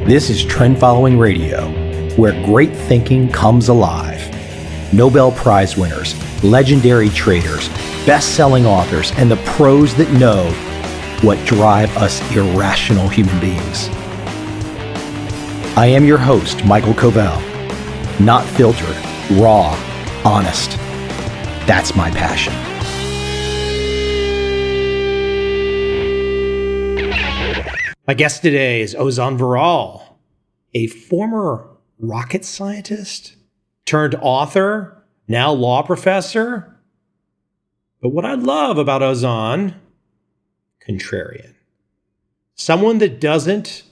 This is Trend Following Radio, where great thinking comes alive. Nobel Prize winners, legendary traders, best-selling authors, and the pros that know what drive us irrational human beings. I am your host, Michael Coveil. Not filtered, raw, honest. That's my passion. My guest today is Ozan Varol, a former rocket scientist turned author, now law professor. But what I love about Ozan, contrarian. Someone that doesn't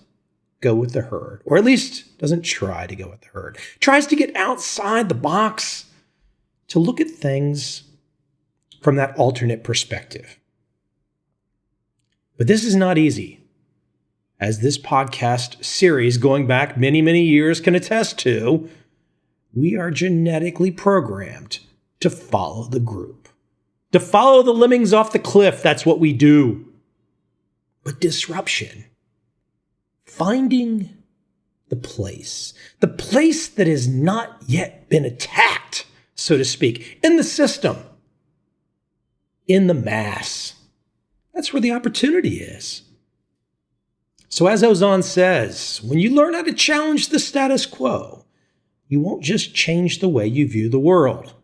go with the herd, or at least doesn't try to go with the herd. Tries to get outside the box to look at things from that alternate perspective. But this is not easy, as this podcast series going back many, many years can attest to. We are genetically programmed to follow the group, to follow the lemmings off the cliff. That's what we do. But disruption, finding the place that has not yet been attacked, so to speak, in the system, in the mass, that's where the opportunity is. So as Ozan says, when you learn how to challenge the status quo, you won't just change the way you view the world.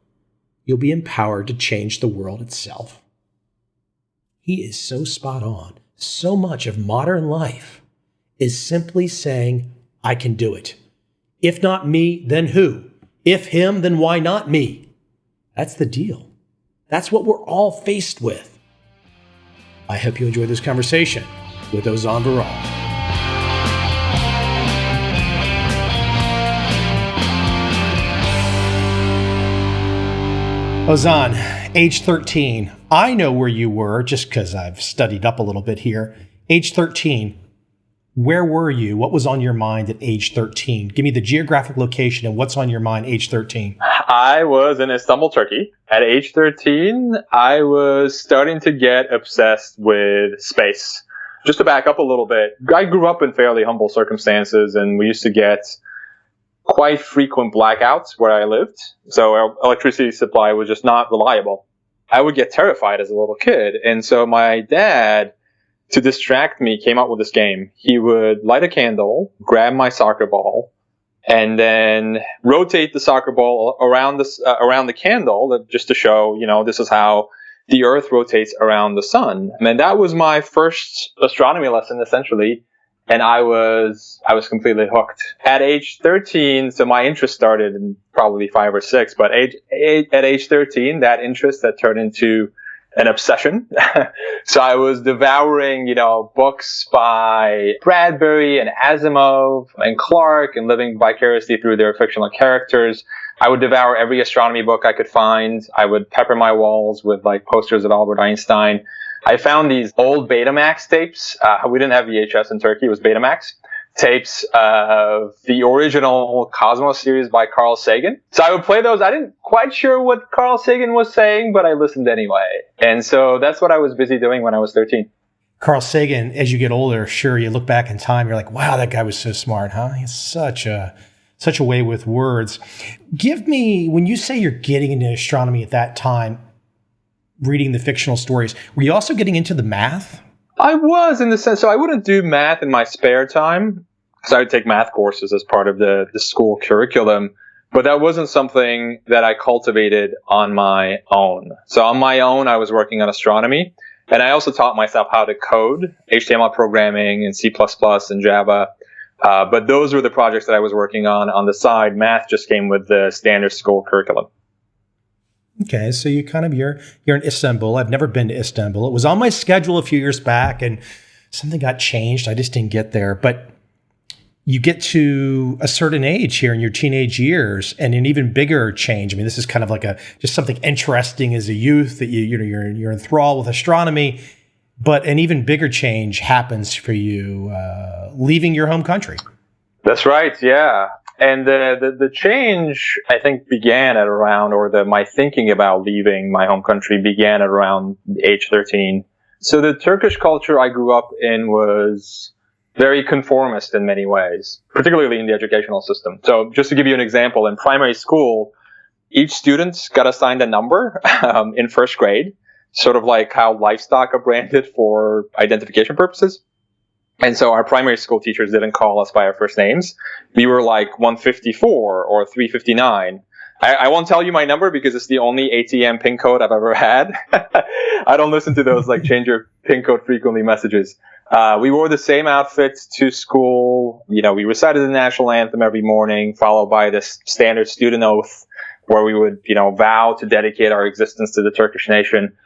You'll be empowered to change the world itself. He is so spot on. So much of modern life is simply saying, I can do it. If not me, then who? If him, then why not me? That's the deal. That's what we're all faced with. I hope you enjoy this conversation with Ozan Varol. Ozan, age 13. I know where you were just because I've studied up a little bit here. Age 13. Where were you? What was on your mind at age 13? Give me the geographic location and what's on your mind age 13. I was in Istanbul, Turkey. At age 13, I was starting to get obsessed with space. Just to back up a little bit, I grew up in fairly humble circumstances, and we used to get quite frequent blackouts where I lived. So our electricity supply was just not reliable. I would get terrified as a little kid. And so my dad, to distract me, came up with this game. He would light a candle, grab my soccer ball, and then rotate the soccer ball around the candle, just to show, this is how the Earth rotates around the sun. And that was my first astronomy lesson, essentially. And I was completely hooked. At age 13, so my interest started in probably 5 or 6, but at age 13, that interest had turned into an obsession. So I was devouring, books by Bradbury and Asimov and Clarke and living vicariously through their fictional characters. I would devour every astronomy book I could find. I would pepper my walls with posters of Albert Einstein. I found these old Betamax tapes. We didn't have VHS in Turkey. It was Betamax tapes of the original Cosmos series by Carl Sagan. So I would play those. I didn't quite sure what Carl Sagan was saying, but I listened anyway. And so that's what I was busy doing when I was 13. Carl Sagan, as you get older, sure, you look back in time, you're like, wow, that guy was so smart, huh? He's such a way with words. Give me, when you say you're getting into astronomy at that time, reading the fictional stories, were you also getting into the math? I was, in the sense, so I wouldn't do math in my spare time, because I would take math courses as part of the school curriculum, but that wasn't something that I cultivated on my own. So on my own, I was working on astronomy, and I also taught myself how to code, HTML programming and C++ and Java, but those were the projects that I was working on the side. Math just came with the standard school curriculum. Okay, so you're in Istanbul. I've never been to Istanbul. It was on my schedule a few years back, and something got changed. I just didn't get there. But you get to a certain age here in your teenage years, and an even bigger change. I mean, this is kind of like just something interesting as a youth that you're enthralled with astronomy. But an even bigger change happens for you, leaving your home country. That's right. Yeah. And the change, I think, began at around, my thinking about leaving my home country began at around age 13. So the Turkish culture I grew up in was very conformist in many ways, particularly in the educational system. So just to give you an example, in primary school, each student got assigned a number in first grade, sort of like how livestock are branded for identification purposes. And so our primary school teachers didn't call us by our first names. We were like 154 or 359. I won't tell you my number because it's the only ATM PIN code I've ever had. I don't listen to those like change your PIN code frequently messages. We wore the same outfits to school. You know, we recited the national anthem every morning, followed by this standard student oath where we would, you know, vow to dedicate our existence to the Turkish nation.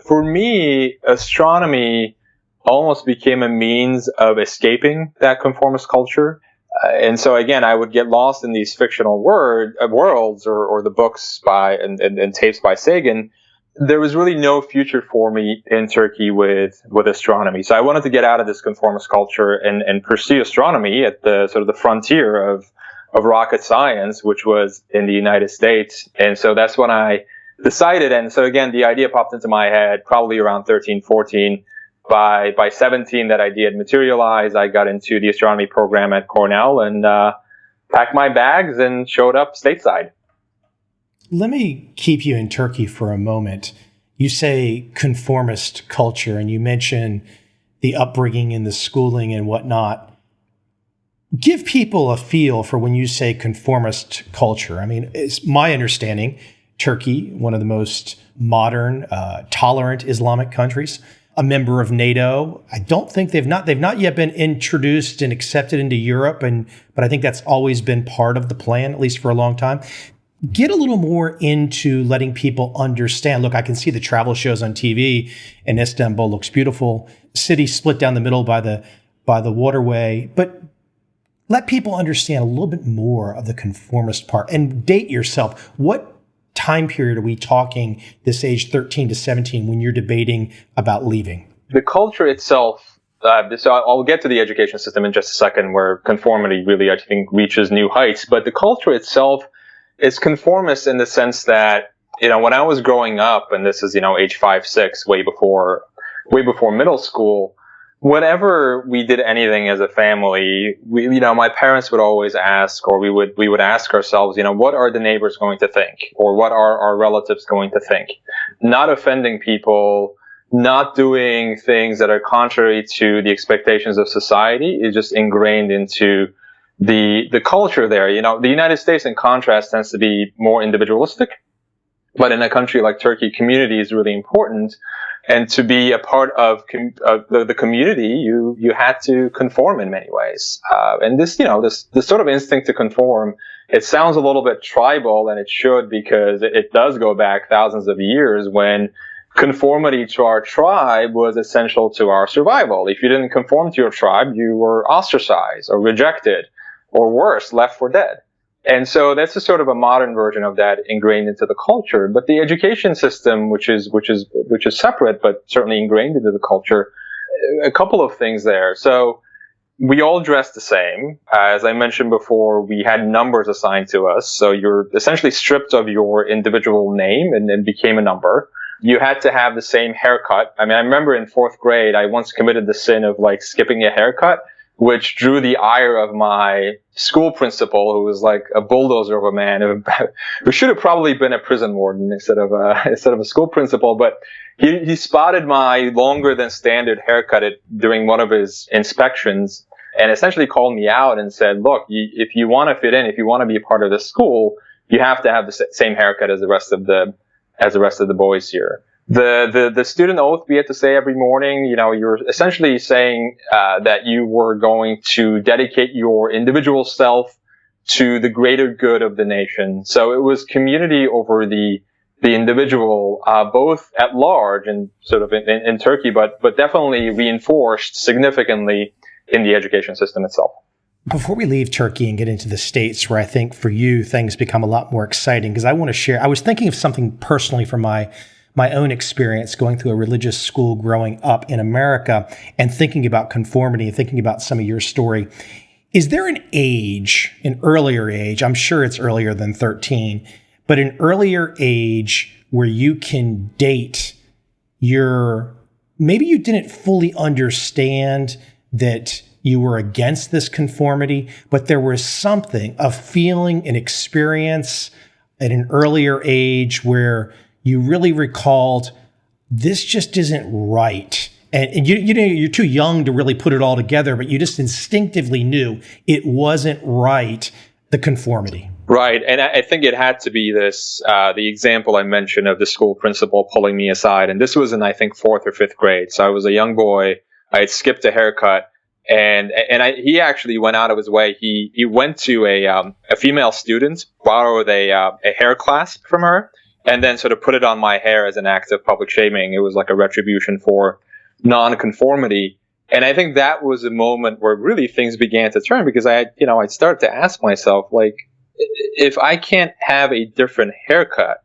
For me, astronomy almost became a means of escaping that conformist culture. And so again, I would get lost in these fictional worlds or the books by and tapes by Sagan. There was really no future for me in Turkey with astronomy. So I wanted to get out of this conformist culture and pursue astronomy at the sort of the frontier of rocket science, which was in the United States. And so that's when I decided. And so again, the idea popped into my head probably around 13, 14. By 17, that idea had materialized. I got into the astronomy program at Cornell and packed my bags and showed up stateside. Let me keep you in Turkey for a moment. You say conformist culture, and you mention the upbringing and the schooling and whatnot. Give people a feel for when you say conformist culture. I mean, it's my understanding, Turkey, one of the most modern, tolerant Islamic countries, a member of NATO. I don't think they've not yet been introduced and accepted into Europe, but I think that's always been part of the plan, at least for a long time. Get a little more into letting people understand. Look, I can see the travel shows on TV, and Istanbul looks beautiful. City split down the middle by the waterway, but let people understand a little bit more of the conformist part and date yourself. What time period are we talking, this age 13 to 17, when you're debating about leaving? The culture itself, so I'll get to the education system in just a second, where conformity really, I think, reaches new heights. But the culture itself is conformist in the sense that, you know, when I was growing up, and this is, you know, age 5, 6, way before middle school, whenever we did anything as a family, you know, my parents would always ask, or we would ask ourselves, you know, what are the neighbors going to think? Or what are our relatives going to think? Not offending people, not doing things that are contrary to the expectations of society is just ingrained into the culture there. You know, the United States, in contrast, tends to be more individualistic. But in a country like Turkey, community is really important. And to be a part of the community, you had to conform in many ways. And this, you know, this sort of instinct to conform, it sounds a little bit tribal, and it should, because it does go back thousands of years when conformity to our tribe was essential to our survival. If you didn't conform to your tribe, you were ostracized or rejected, or worse, left for dead. And so that's a sort of a modern version of that ingrained into the culture. But the education system, which is separate, but certainly ingrained into the culture, a couple of things there. So we all dressed the same. As I mentioned before, we had numbers assigned to us. So you're essentially stripped of your individual name and then became a number. You had to have the same haircut. I mean, I remember in 4th grade, I once committed the sin of like skipping a haircut, which drew the ire of my school principal, who was like a bulldozer of a man, who should have probably been a prison warden instead of a school principal. But he spotted my longer than standard haircut during one of his inspections, and essentially called me out and said, "Look, if you want to fit in, if you want to be a part of this school, you have to have the same haircut as the rest of the boys here." The student oath we had to say every morning, you know, you're essentially saying that you were going to dedicate your individual self to the greater good of the nation. So it was community over the individual, both at large and sort of in Turkey, but definitely reinforced significantly in the education system itself. Before we leave Turkey and get into the States, where I think for you things become a lot more exciting, because I want to share, I was thinking of something personally from my own experience going through a religious school growing up in America and thinking about conformity and thinking about some of your story. Is there an earlier age, I'm sure it's earlier than 13, but an earlier age where you can date maybe you didn't fully understand that you were against this conformity, but there was something, a feeling, an experience at an earlier age where you really recalled, this just isn't right. And you know, you're too young to really put it all together, but you just instinctively knew it wasn't right, the conformity. Right. And I think it had to be this, the example I mentioned of the school principal pulling me aside. And this was in, I think, 4th or 5th grade. So I was a young boy. I had skipped a haircut. And he actually went out of his way. He went to a female student, borrowed a hair clasp from her, and then sort of put it on my hair as an act of public shaming. It was like a retribution for nonconformity. And I think that was a moment where really things began to turn, because I started to ask myself, like, if I can't have a different haircut,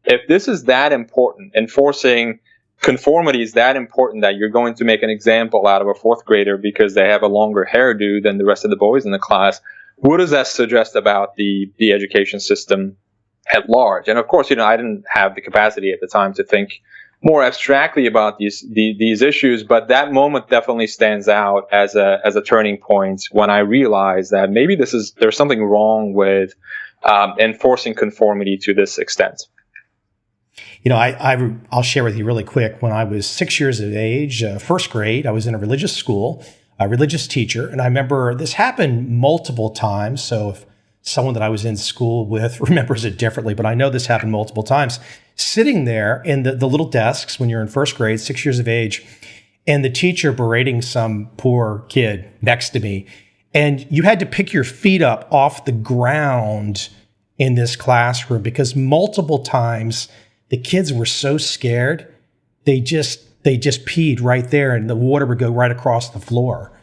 if this is that important, enforcing conformity is that important that you're going to make an example out of a 4th grader because they have a longer hairdo than the rest of the boys in the class, what does that suggest about the education system at large? And of course, I didn't have the capacity at the time to think more abstractly about these issues, but that moment definitely stands out as a turning point when I realized that maybe there's something wrong with enforcing conformity to this extent. I'll share with you really quick. When I was 6 years of age, 1st grade, I was in a religious school, a religious teacher, and I remember this happened multiple times. So if someone that I was in school with remembers it differently, but I know this happened multiple times. Sitting there in the little desks when you're in 1st grade, 6 years of age, and the teacher berating some poor kid next to me. And you had to pick your feet up off the ground in this classroom because multiple times the kids were so scared, they just peed right there and the water would go right across the floor.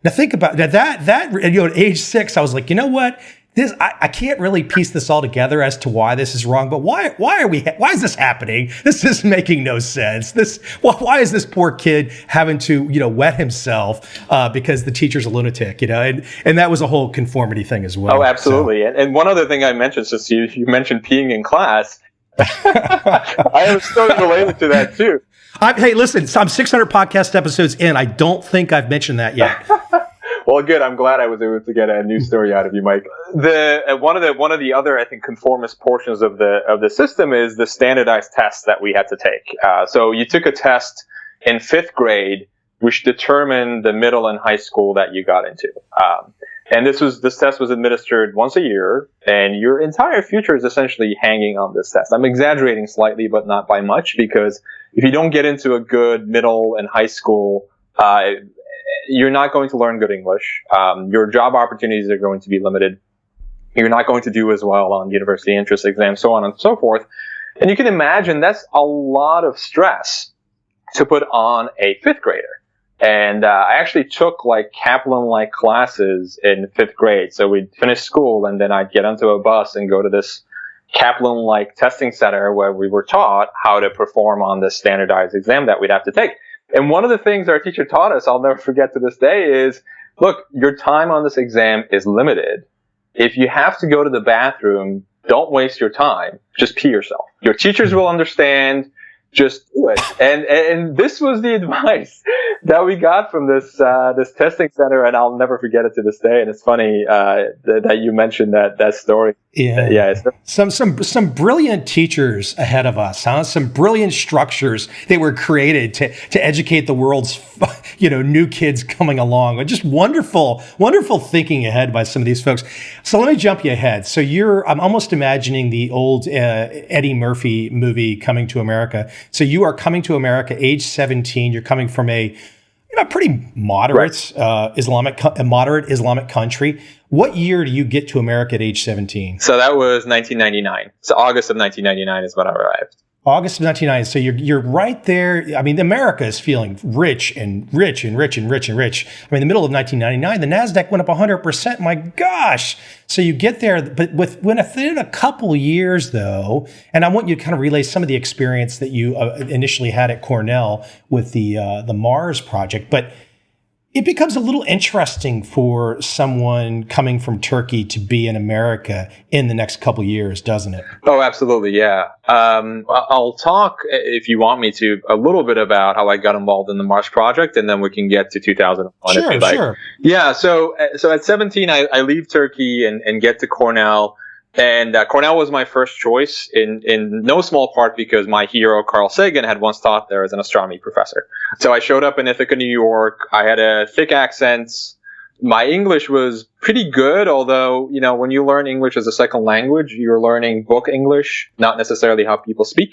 Now think about that at age 6, I was like, you know what? I can't really piece this all together as to why this is wrong, but why is this happening? This is making no sense. Why is this poor kid having to, wet himself because the teacher's a lunatic, and that was a whole conformity thing as well. Oh, absolutely. So. And one other thing I mentioned, since you mentioned peeing in class, I am so related to that too. Hey, listen, I'm 600 podcast episodes in. I don't think I've mentioned that yet. Well, good. I'm glad I was able to get a new story out of you, Mike. One of the other, I think, conformist portions of the system is the standardized tests that we had to take. So you took a test in 5th grade, which determined the middle and high school that you got into. And this test was administered once a year, and your entire future is essentially hanging on this test. I'm exaggerating slightly, but not by much, because if you don't get into a good middle and high school, you're not going to learn good English. Your job opportunities are going to be limited. You're not going to do as well on university entrance exams, so on and so forth. And you can imagine that's a lot of stress to put on a 5th grader. And I actually took Kaplan-like classes in 5th grade. So we'd finish school, and then I'd get onto a bus and go to this Kaplan-like testing center where we were taught how to perform on this standardized exam that we'd have to take. And one of the things our teacher taught us, I'll never forget to this day, is, look, your time on this exam is limited. If you have to go to the bathroom, don't waste your time. Just pee yourself. Your teachers will understand. Just do it. And this was the advice that we got from this testing center, and I'll never forget it to this day. And it's funny that you mentioned that story. Yeah. Some brilliant teachers ahead of us, huh? Some brilliant structures that were created to educate the world's new kids coming along. Just wonderful thinking ahead by some of these folks. So let me jump you ahead. So I'm almost imagining the old Eddie Murphy movie Coming to America. So you are coming to America, age 17. You're coming from a pretty moderate Islamic country. What year do you get to America at age 17? So that was 1999. So August of 1999 is when I arrived. August of 1999. So you're right there. I mean, America is feeling rich and rich and rich and rich and rich. I mean, in the middle of 1999, the NASDAQ went up 100%. My gosh. So you get there, but within a couple years, though, and I want you to kind of relay some of the experience that you initially had at Cornell with the Mars project. But it becomes a little interesting for someone coming from Turkey to be in America in the next couple of years, doesn't it? Oh, absolutely, yeah. I'll talk, if you want me to, a little bit about how I got involved in the Mars Project, and then we can get to 2001 if you'd like. Sure. Yeah, so at 17, I leave Turkey and get to Cornell. And Cornell was my first choice in no small part because my hero, Carl Sagan, had once taught there as an astronomy professor. So I showed up in Ithaca, New York. I had a thick accent. My English was pretty good, although, when you learn English as a second language, you're learning book English, not necessarily how people speak.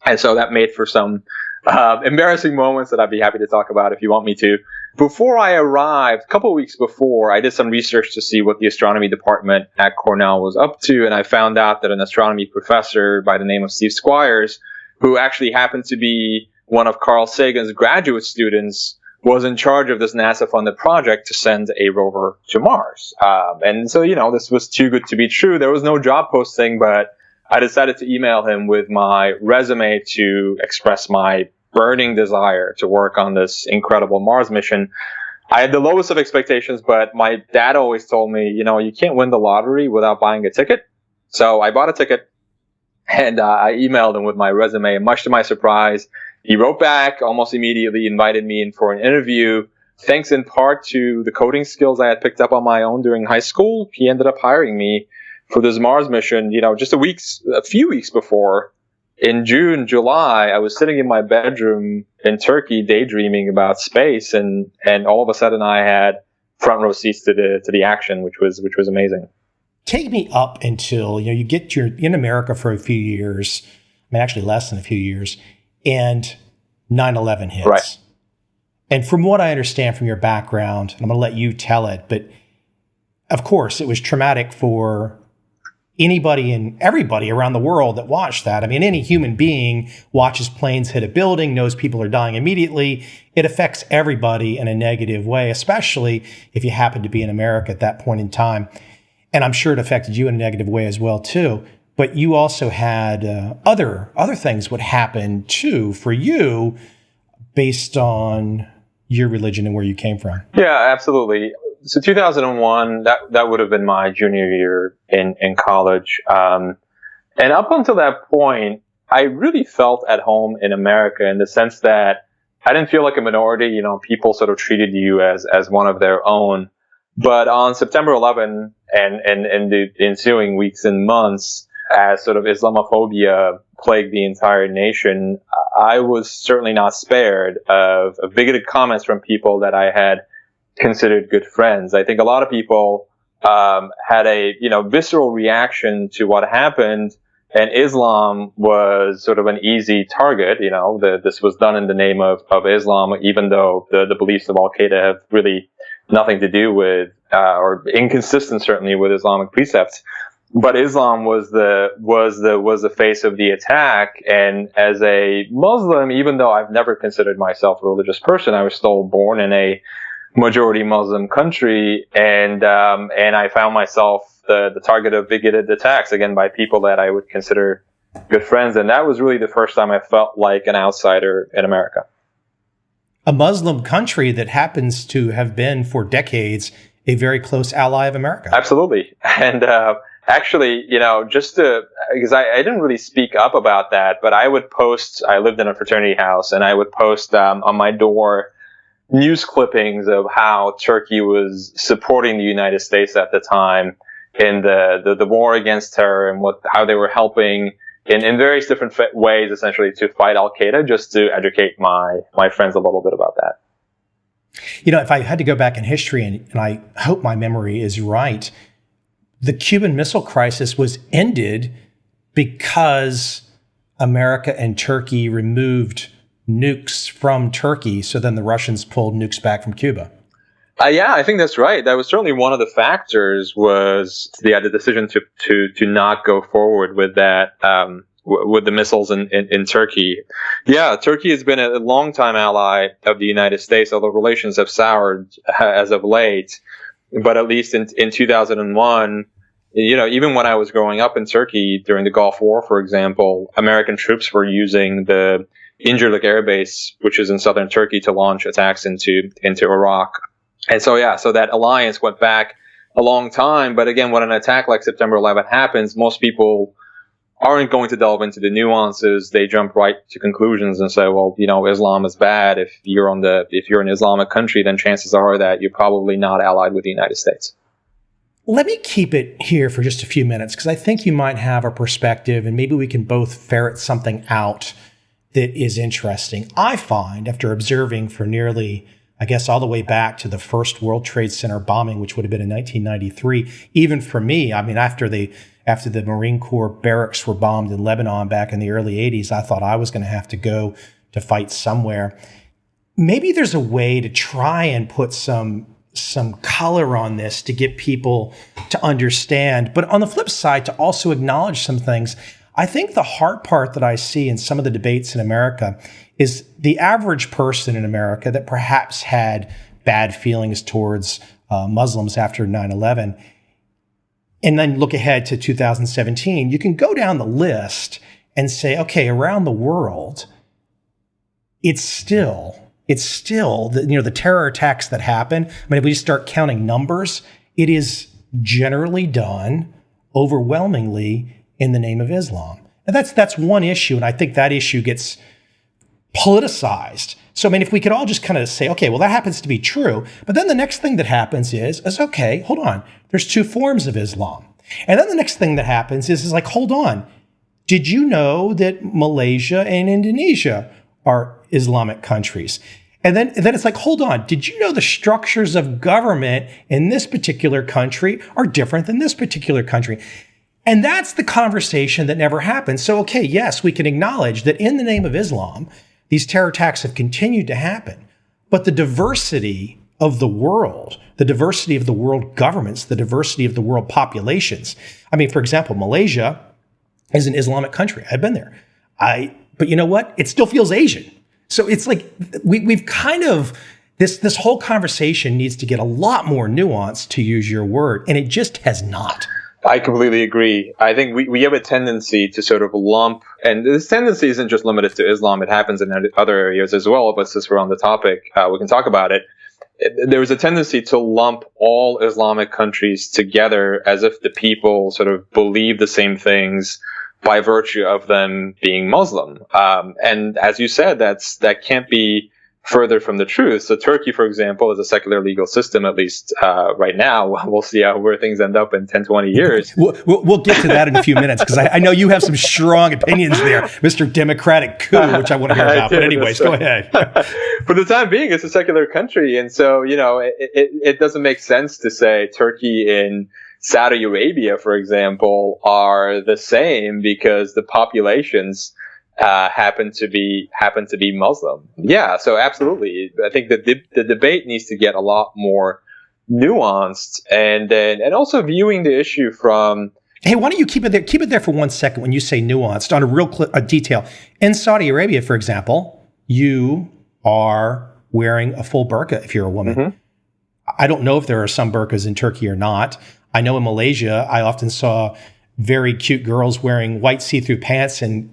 And so that made for some embarrassing moments that I'd be happy to talk about if you want me to. Before I arrived, a couple of weeks before, I did some research to see what the astronomy department at Cornell was up to, and I found out that an astronomy professor by the name of Steve Squires, who actually happened to be one of Carl Sagan's graduate students, was in charge of this NASA-funded project to send a rover to Mars. And so, this was too good to be true. There was no job posting, but I decided to email him with my resume to express my burning desire to work on this incredible Mars mission. I had the lowest of expectations, but my dad always told me, you can't win the lottery without buying a ticket. So I bought a ticket and I emailed him with my resume. And much to my surprise, he wrote back almost immediately, invited me in for an interview. Thanks in part to the coding skills I had picked up on my own during high school, he ended up hiring me for this Mars mission, just a few weeks before. In June, July, I was sitting in my bedroom in Turkey daydreaming about space, and all of a sudden I had front row seats to the action, which was amazing. Take me up until you get you're in America for a few years, actually less than a few years, and 9/11 hits. Right. And from what I understand from your background, and I'm going to let you tell it, but of course it was traumatic for anybody and everybody around the world that watched that. Any human being watches planes hit a building, knows people are dying immediately. It affects everybody in a negative way, especially if you happen to be in America at that point in time. And I'm sure it affected you in a negative way as well, too. But you also had other things would happen, too, for you based on your religion and where you came from. Yeah, absolutely. So 2001, that would have been my junior year in college. And up until that point, I really felt at home in America in the sense that I didn't feel like a minority. People sort of treated you as one of their own. But on September 11 and the ensuing weeks and months, as sort of Islamophobia plagued the entire nation, I was certainly not spared of bigoted comments from people that I had considered good friends. I think a lot of people had a visceral reaction to what happened, and Islam was sort of an easy target. This was done in the name of Islam, even though the beliefs of Al Qaeda have really nothing to do with or inconsistent certainly with Islamic precepts. But Islam was the face of the attack, and as a Muslim, even though I've never considered myself a religious person, I was still born in a majority Muslim country, and I found myself the target of bigoted attacks, again, by people that I would consider good friends, and that was really the first time I felt like an outsider in America. A Muslim country that happens to have been for decades a very close ally of America. Absolutely, and actually, because I didn't really speak up about that, but I would post. I lived in a fraternity house, and I would post on my door news clippings of how Turkey was supporting the United States at the time in the war against terror, and how they were helping in various different ways, essentially, to fight Al Qaeda, just to educate my friends a little bit about that. If I had to go back in history, and I hope my memory is right, the Cuban Missile Crisis was ended because America and Turkey removed nukes from Turkey, so then the Russians pulled nukes back from Cuba. Yeah, I think that's right. That was certainly one of the factors, was the decision to not go forward with that, with the missiles in Turkey. Yeah, Turkey has been a longtime ally of the United States, although relations have soured as of late. But at least in 2001, even when I was growing up in Turkey during the Gulf War, for example, American troops were using the Incirlik air base, which is in southern Turkey, to launch attacks into Iraq. And so that alliance went back a long time. But again, when an attack like September 11th happens, most people aren't going to delve into the nuances. They jump right to conclusions and say, well, Islam is bad. If you're an Islamic country, then chances are that you're probably not allied with the United States. Let me keep it here for just a few minutes, because I think you might have a perspective and maybe we can both ferret something out that is interesting. I find, after observing for nearly, I guess, all the way back to the first World Trade Center bombing, which would have been in 1993, even for me, I mean, after the Marine Corps barracks were bombed in Lebanon back in the early 80s, I thought I was going to have to go to fight somewhere. Maybe there's a way to try and put some color on this to get people to understand. But on the flip side, to also acknowledge some things. I think the hard part that I see in some of the debates in America is the average person in America that perhaps had bad feelings towards Muslims after 9/11, and then look ahead to 2017, you can go down the list and say, okay, around the world, it's still the terror attacks that happen. I mean, if we start counting numbers, it is generally done overwhelmingly in the name of Islam. And that's one issue, and I think that issue gets politicized. So, I mean, if we could all just kind of say, okay, well, that happens to be true, but then the next thing that happens is okay, hold on, there's two forms of Islam. And then the next thing that happens is like, hold on, did you know that Malaysia and Indonesia are Islamic countries? And then it's like, hold on, did you know the structures of government in this particular country are different than this particular country? And that's the conversation that never happens. So, okay, yes, we can acknowledge that in the name of Islam, these terror attacks have continued to happen. But the diversity of the world governments, the diversity of the world populations. I mean, for example, Malaysia is an Islamic country. I've been there. But you know what? It still feels Asian. So it's like we've kind of, this whole conversation needs to get a lot more nuance, to use your word, and it just has not. I completely agree. I think we have a tendency to sort of lump, and this tendency isn't just limited to Islam, it happens in other areas as well, but since we're on the topic, we can talk about it. There is a tendency to lump all Islamic countries together as if the people sort of believe the same things by virtue of them being Muslim. And as you said, that can't be further from the truth. So Turkey, for example, is a secular legal system, at least right now. We'll see where things end up in 10, 20 years. We'll get to that in a few minutes, because I know you have some strong opinions there, Mr. Democratic Coup, which I want to hear about. But anyways, go ahead. For the time being, it's a secular country. And so, it doesn't make sense to say Turkey and Saudi Arabia, for example, are the same because the populations happen to be Muslim. Yeah, so absolutely. I think that the debate needs to get a lot more nuanced, and also viewing the issue from. Hey, why don't you keep it there for 1 second when you say nuanced on a detail. In Saudi Arabia, for example, you are wearing a full burqa if you're a woman. Mm-hmm. I don't know if there are some burqas in Turkey or not. I know in Malaysia, I often saw very cute girls wearing white see-through pants and,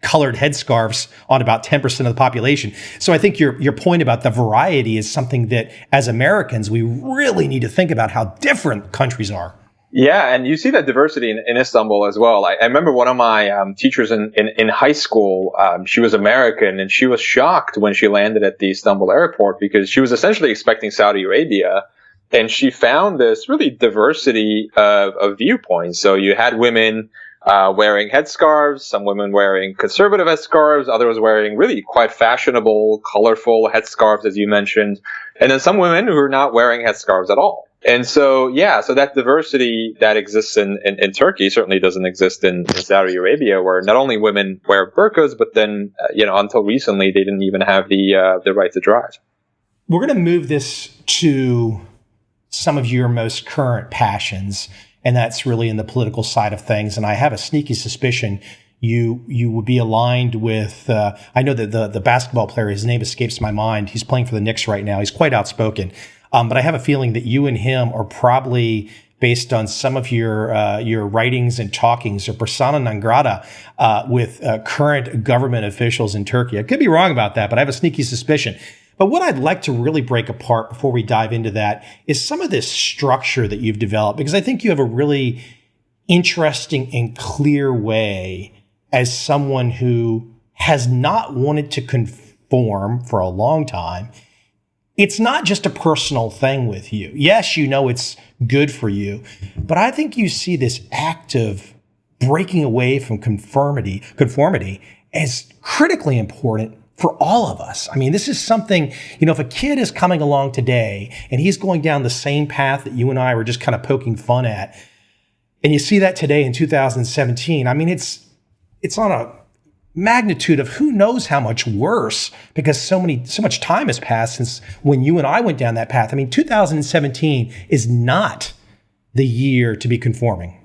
colored headscarves on about 10% of the population. So I think your point about the variety is something that as Americans, we really need to think about how different countries are. Yeah, and you see that diversity in Istanbul as well. I remember one of my teachers in high school, she was American, and she was shocked when she landed at the Istanbul airport because she was essentially expecting Saudi Arabia, and she found this really diversity of viewpoints. So you had women wearing headscarves, some women wearing conservative headscarves, others wearing really quite fashionable, colorful headscarves, as you mentioned, and then some women who are not wearing headscarves at all. And so, so that diversity that exists in Turkey certainly doesn't exist in Saudi Arabia, where not only women wear burqas, but then, until recently, they didn't even have the right to drive. We're going to move this to some of your most current passions, and that's really in the political side of things. And I have a sneaky suspicion you would be aligned with, I know that the basketball player, his name escapes my mind. He's playing for the Knicks right now. He's quite outspoken. But I have a feeling that you and him are probably based on some of your writings and talkings, or persona non grata with current government officials in Turkey. I could be wrong about that, but I have a sneaky suspicion. But what I'd like to really break apart before we dive into that is some of this structure that you've developed, because I think you have a really interesting and clear way, as someone who has not wanted to conform for a long time. It's not just a personal thing with you. Yes, you know it's good for you, but I think you see this act of breaking away from conformity as critically important for all of us. I mean, this is something, if a kid is coming along today and he's going down the same path that you and I were just kind of poking fun at, and you see that today in 2017, I mean, it's on a magnitude of who knows how much worse, because so much time has passed since when you and I went down that path. I mean, 2017 is not the year to be conforming.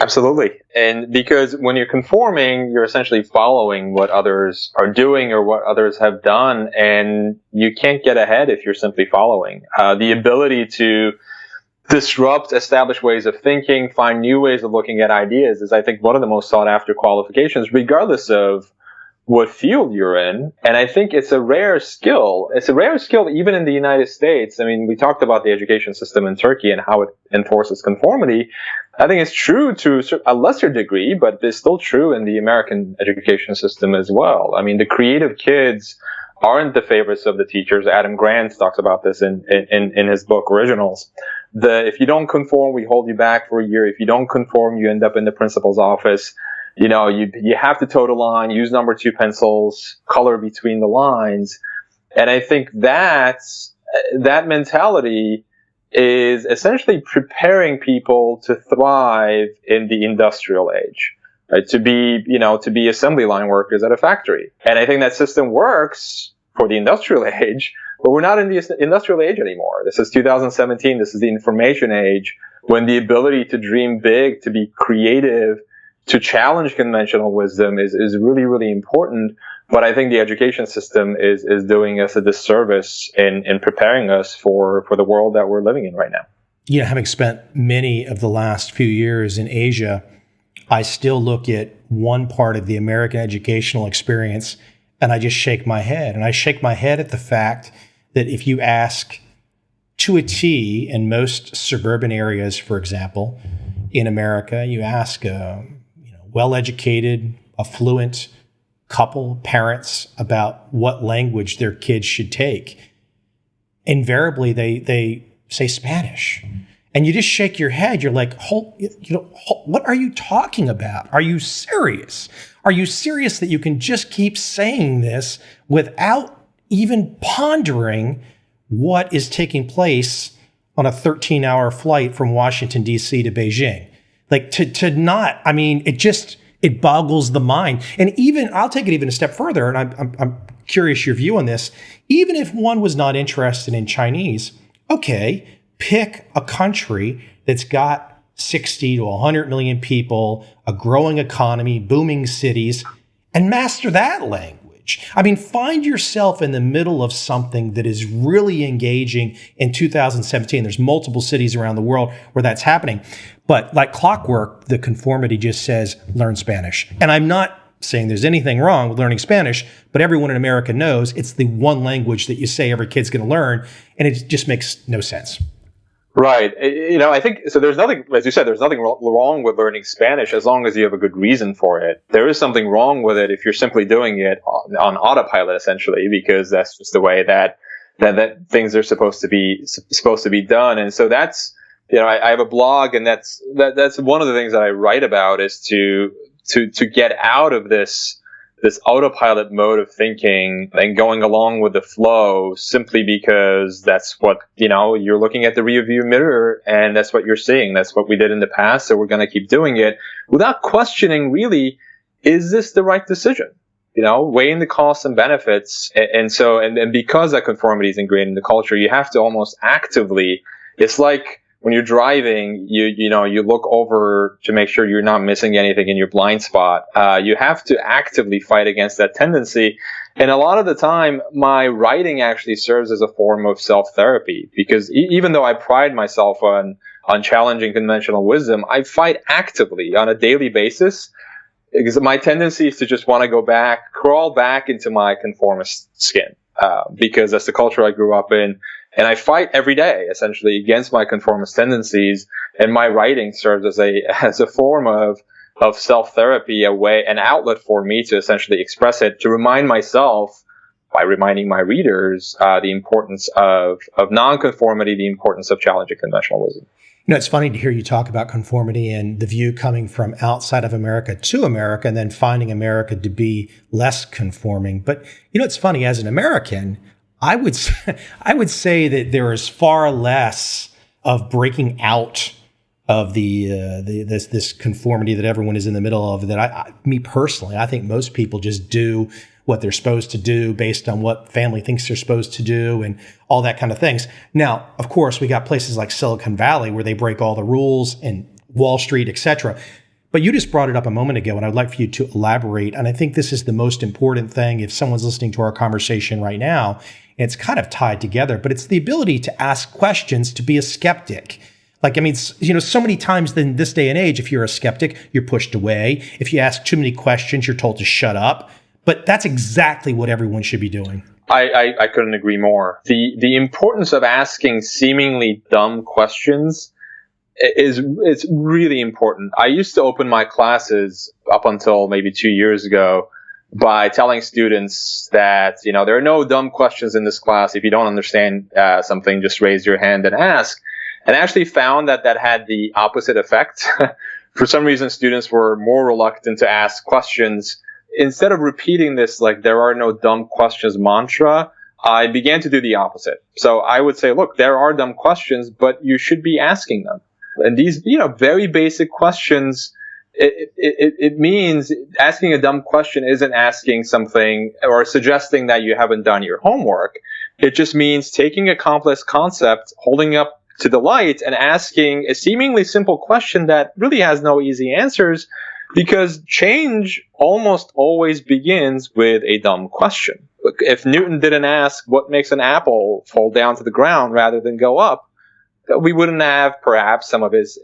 Absolutely. And because when you're conforming, you're essentially following what others are doing or what others have done, and you can't get ahead if you're simply following. The ability to disrupt established ways of thinking, find new ways of looking at ideas is, I think, one of the most sought after qualifications, regardless of what field you're in. And I think it's a rare skill. It's a rare skill even in the United States. I mean, we talked about the education system in Turkey and how it enforces conformity. I think it's true to a lesser degree, but it's still true in the American education system as well. I mean, the creative kids aren't the favorites of the teachers. Adam Grant talks about this in his book Originals. If you don't conform, we hold you back for a year. If you don't conform, you end up in the principal's office. You have to toe the line, use number 2 pencils, color between the lines. And I think that mentality is essentially preparing people to thrive in the industrial age, right? To be assembly line workers at a factory. And I think that system works for the industrial age, but we're not in the industrial age anymore. This is 2017. This is the information age, when the ability to dream big, to be creative, to challenge conventional wisdom is really, really important. But I think the education system is doing us a disservice in preparing us for the world that we're living in right now. Having spent many of the last few years in Asia, I still look at one part of the American educational experience and I just shake my head. And I shake my head at the fact that if you ask to a T in most suburban areas, for example, in America, you ask well-educated, affluent couple, parents, about what language their kids should take. Invariably, they say Spanish. And you just shake your head. You're like, what are you talking about? Are you serious? Are you serious that you can just keep saying this without even pondering what is taking place on a 13-hour flight from Washington, D.C. to Beijing? Like it boggles the mind. And even, I'll take it even a step further, and I'm curious your view on this. Even if one was not interested in Chinese, okay, pick a country that's got 60 to 100 million people, a growing economy, booming cities, and master that language. I mean, find yourself in the middle of something that is really engaging in 2017. There's multiple cities around the world where that's happening. But like clockwork, the conformity just says, learn Spanish. And I'm not saying there's anything wrong with learning Spanish, but everyone in America knows it's the one language that you say every kid's going to learn, and it just makes no sense. Right. I think, so there's nothing, as you said, there's nothing wrong with learning Spanish as long as you have a good reason for it. There is something wrong with it if you're simply doing it on autopilot, essentially, because that's just the way that things are supposed to be done. And so that's, I have a blog, and that's one of the things that I write about, is to get out of this autopilot mode of thinking and going along with the flow simply because that's what, you're looking at the rearview mirror and that's what you're seeing. That's what we did in the past, so we're going to keep doing it without questioning, really, is this the right decision? Weighing the costs and benefits. And because that conformity is ingrained in the culture, you have to almost actively, it's like when you're driving, you look over to make sure you're not missing anything in your blind spot. You have to actively fight against that tendency. And a lot of the time, my writing actually serves as a form of self-therapy, because even though I pride myself on challenging conventional wisdom, I fight actively on a daily basis, because my tendency is to just want to crawl back into my conformist skin, because that's the culture I grew up in. And I fight every day, essentially, against my conformist tendencies. And my writing serves as a form of self-therapy, an outlet for me to essentially express it, to remind myself, by reminding my readers, the importance of nonconformity, the importance of challenging conventional wisdom. It's funny to hear you talk about conformity and the view coming from outside of America to America and then finding America to be less conforming. But, it's funny, as an American, I would say that there is far less of breaking out of this conformity that everyone is in the middle of. That me personally, I think most people just do what they're supposed to do based on what family thinks they're supposed to do and all that kind of things. Now, of course, we got places like Silicon Valley where they break all the rules, and Wall Street, etc. But you just brought it up a moment ago, and I'd like for you to elaborate. And I think this is the most important thing if someone's listening to our conversation right now. It's kind of tied together, but it's the ability to ask questions, to be a skeptic. So many times in this day and age, if you're a skeptic, you're pushed away. If you ask too many questions, you're told to shut up. But that's exactly what everyone should be doing. I couldn't agree more. The importance of asking seemingly dumb questions it's really important. I used to open my classes up until maybe 2 years ago by telling students that, there are no dumb questions in this class. If you don't understand something, just raise your hand and ask. And I actually found that had the opposite effect. For some reason, students were more reluctant to ask questions. Instead of repeating this, there are no dumb questions mantra, I began to do the opposite. So I would say, look, there are dumb questions, but you should be asking them. And these, very basic questions, it means asking a dumb question isn't asking something or suggesting that you haven't done your homework. It just means taking a complex concept, holding up to the light, and asking a seemingly simple question that really has no easy answers, because change almost always begins with a dumb question. Look, if Newton didn't ask what makes an apple fall down to the ground rather than go up, we wouldn't have perhaps some of his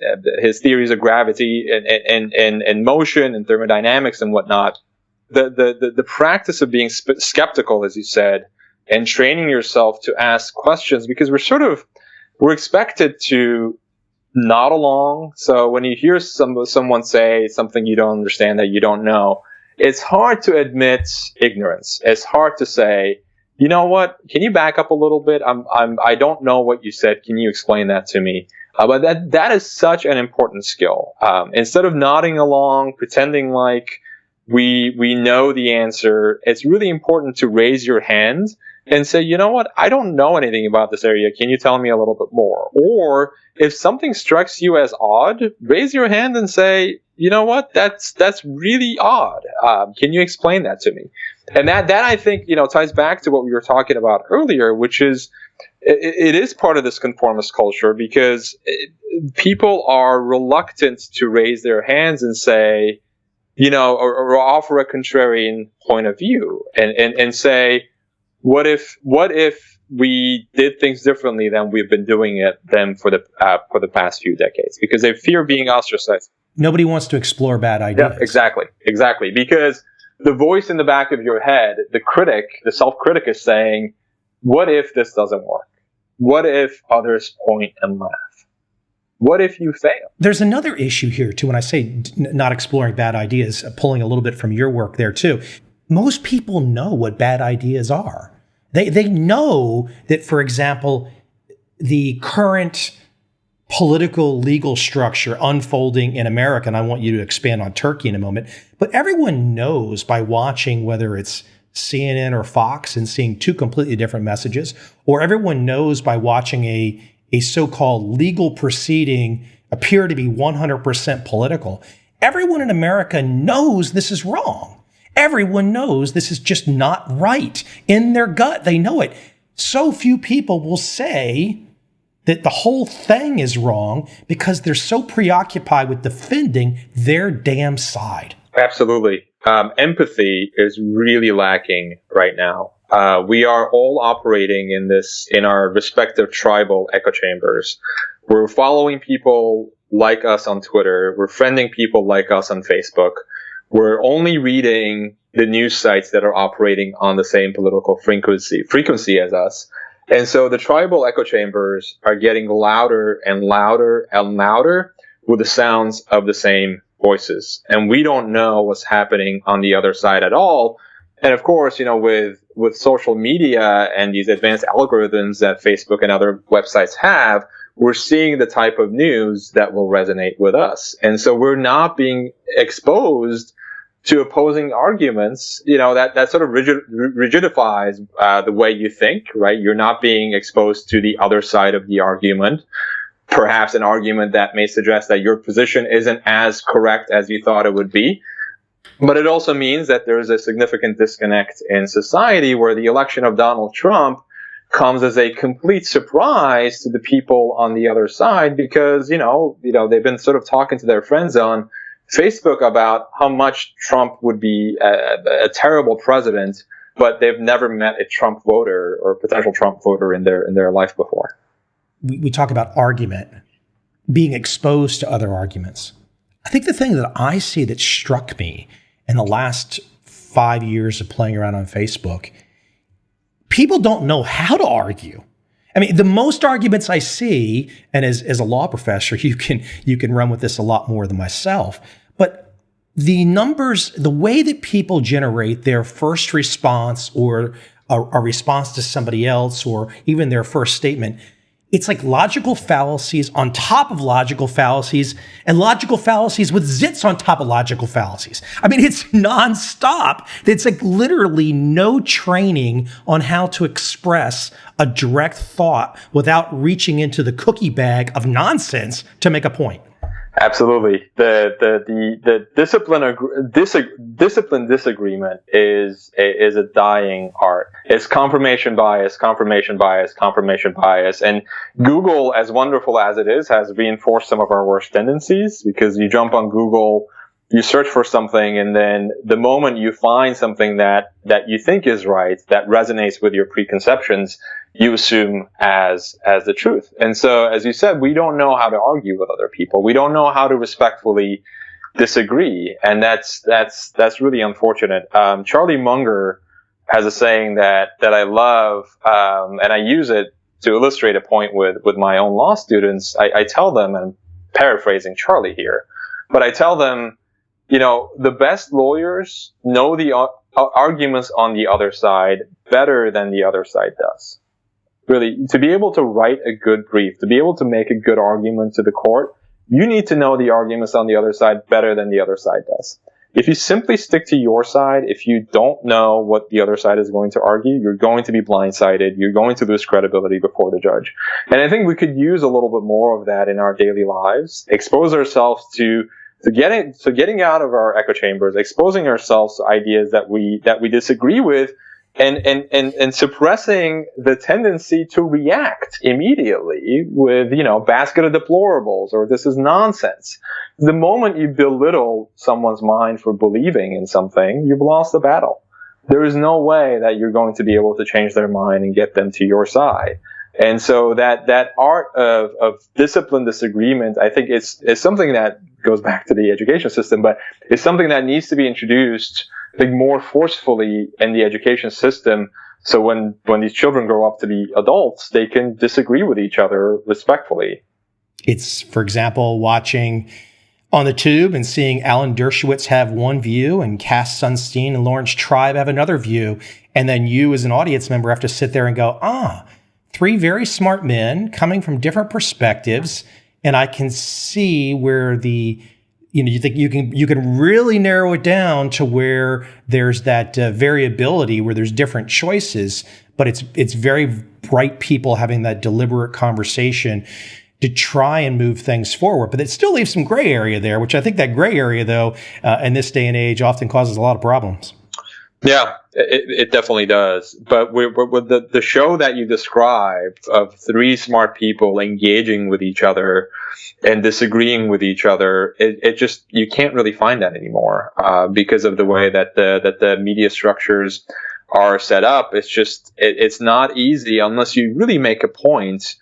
theories of gravity and motion and thermodynamics and whatnot. The practice of being skeptical, as you said, and training yourself to ask questions, because we're expected to nod along. So when you hear someone say something you don't understand, that you don't know, it's hard to admit ignorance. It's hard to say, you know what? Can you back up a little bit? I don't know what you said. Can you explain that to me? But that is such an important skill. Instead of nodding along, pretending like we know the answer, it's really important to raise your hand and say, you know what? I don't know anything about this area. Can you tell me a little bit more? Or if something strikes you as odd, raise your hand and say, you know what? That's really odd. Can you explain that to me? And that I think, ties back to what we were talking about earlier, which is it is part of this conformist culture, because people are reluctant to raise their hands and say, or offer a contrarian point of view and say, what if we did things differently than we've been doing them for the past few decades? Because they fear being ostracized. Nobody wants to explore bad ideas. Yeah, exactly. Because the voice in the back of your head, the self-critic is saying, what if this doesn't work? What if others point and laugh? What if you fail? There's another issue here, too, when I say not exploring bad ideas, pulling a little bit from your work there, too. Most people know what bad ideas are. They know that, for example, the current political legal structure unfolding in America, and I want you to expand on Turkey in a moment, but everyone knows by watching, whether it's CNN or Fox, and seeing two completely different messages, or everyone knows by watching a so-called legal proceeding appear to be 100% political. Everyone in America knows this is wrong. Everyone knows this is just not right. In their gut, they know it. So few people will say that the whole thing is wrong because they're so preoccupied with defending their damn side. Absolutely. empathy is really lacking right now. We are all operating in our respective tribal echo chambers. We're following people like us on Twitter. We're friending people like us on Facebook. We're only reading the news sites that are operating on the same political frequency as us. And so the tribal echo chambers are getting louder and louder and louder with the sounds of the same voices. And we don't know what's happening on the other side at all. And of course, with social media and these advanced algorithms that Facebook and other websites have, we're seeing the type of news that will resonate with us. And so we're not being exposed to opposing arguments, that sort of rigidifies the way you think, right? You're not being exposed to the other side of the argument, perhaps an argument that may suggest that your position isn't as correct as you thought it would be. But it also means that there's a significant disconnect in society where the election of Donald Trump comes as a complete surprise to the people on the other side because, they've been sort of talking to their friends on Facebook about how much Trump would be a terrible president, but they've never met a Trump voter or potential Trump voter in their life before. We talk about argument, being exposed to other arguments. I think the thing that I see that struck me in the last 5 years of playing around on Facebook, people don't know how to argue. I mean, the most arguments I see, and as a law professor, you can run with this a lot more than myself, but the numbers, the way that people generate their first response or a response to somebody else or even their first statement, it's like logical fallacies on top of logical fallacies and logical fallacies with zits on top of logical fallacies. I mean, it's nonstop. It's like literally no training on how to express a direct thought without reaching into the cookie bag of nonsense to make a point. Absolutely. The discipline disagreement is a dying art. It's confirmation bias, and Google, as wonderful as it is, has reinforced some of our worst tendencies because you jump on Google, you search for something, and then the moment you find something that you think is right, that resonates with your preconceptions, you assume as the truth. And so, as you said, we don't know how to argue with other people. We don't know how to respectfully disagree, and that's really unfortunate. Charlie Munger has a saying that I love, and I use it to illustrate a point with my own law students. I tell them, and I'm paraphrasing Charlie here, but I tell them, the best lawyers know the arguments on the other side better than the other side does. Really, to be able to write a good brief, to be able to make a good argument to the court, you need to know the arguments on the other side better than the other side does. If you simply stick to your side, if you don't know what the other side is going to argue, you're going to be blindsided. You're going to lose credibility before the judge. And I think we could use a little bit more of that in our daily lives, expose ourselves to getting out of our echo chambers, exposing ourselves to ideas that we disagree with, and suppressing the tendency to react immediately with, basket of deplorables or this is nonsense. The moment you belittle someone's mind for believing in something, you've lost the battle. There is no way that you're going to be able to change their mind and get them to your side. And so that art of disciplined disagreement, I think is something that goes back to the education system, but it's something that needs to be introduced, I think, more forcefully in the education system. So when these children grow up to be adults, they can disagree with each other respectfully. It's, for example, watching on the tube and seeing Alan Dershowitz have one view and Cass Sunstein and Lawrence Tribe have another view. And then you as an audience member have to sit there and go, three very smart men coming from different perspectives. And I can see where you think you can really narrow it down to where there's that variability, where there's different choices, but it's very bright people having that deliberate conversation to try and move things forward. But it still leaves some gray area there, which I think that gray area, though, in this day and age often causes a lot of problems. Yeah, it definitely does. But with the show that you described of three smart people engaging with each other and disagreeing with each other, it just, you can't really find that anymore, because of the way that the media structures are set up. It's just, it's not easy unless you really make a point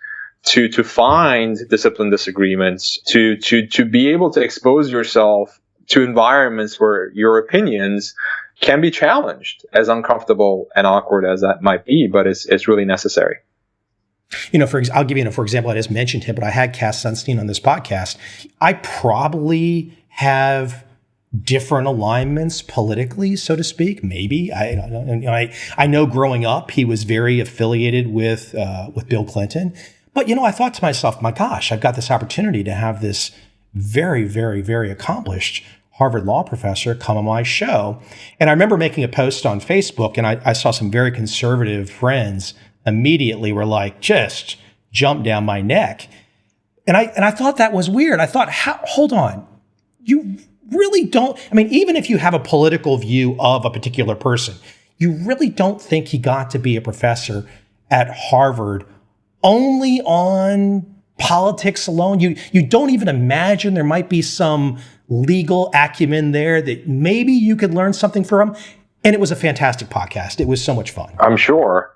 to find disciplined disagreements, to be able to expose yourself to environments where your opinions can be challenged, as uncomfortable and awkward as that might be, but it's really necessary. I'll give you, for example, I just mentioned him, but I had Cass Sunstein on this podcast. I probably have different alignments politically, so to speak. Maybe I know growing up he was very affiliated with Bill Clinton, but I thought to myself, my gosh, I've got this opportunity to have this very, very, very accomplished Harvard law professor come on my show. And I remember making a post on Facebook, and I saw some very conservative friends immediately were like, just jump down my neck. And I thought that was weird. I thought, hold on, you really don't, even if you have a political view of a particular person, you really don't think he got to be a professor at Harvard only on politics alone? You don't even imagine there might be some legal acumen there that maybe you could learn something from? And it was a fantastic podcast. It was so much fun. I'm sure.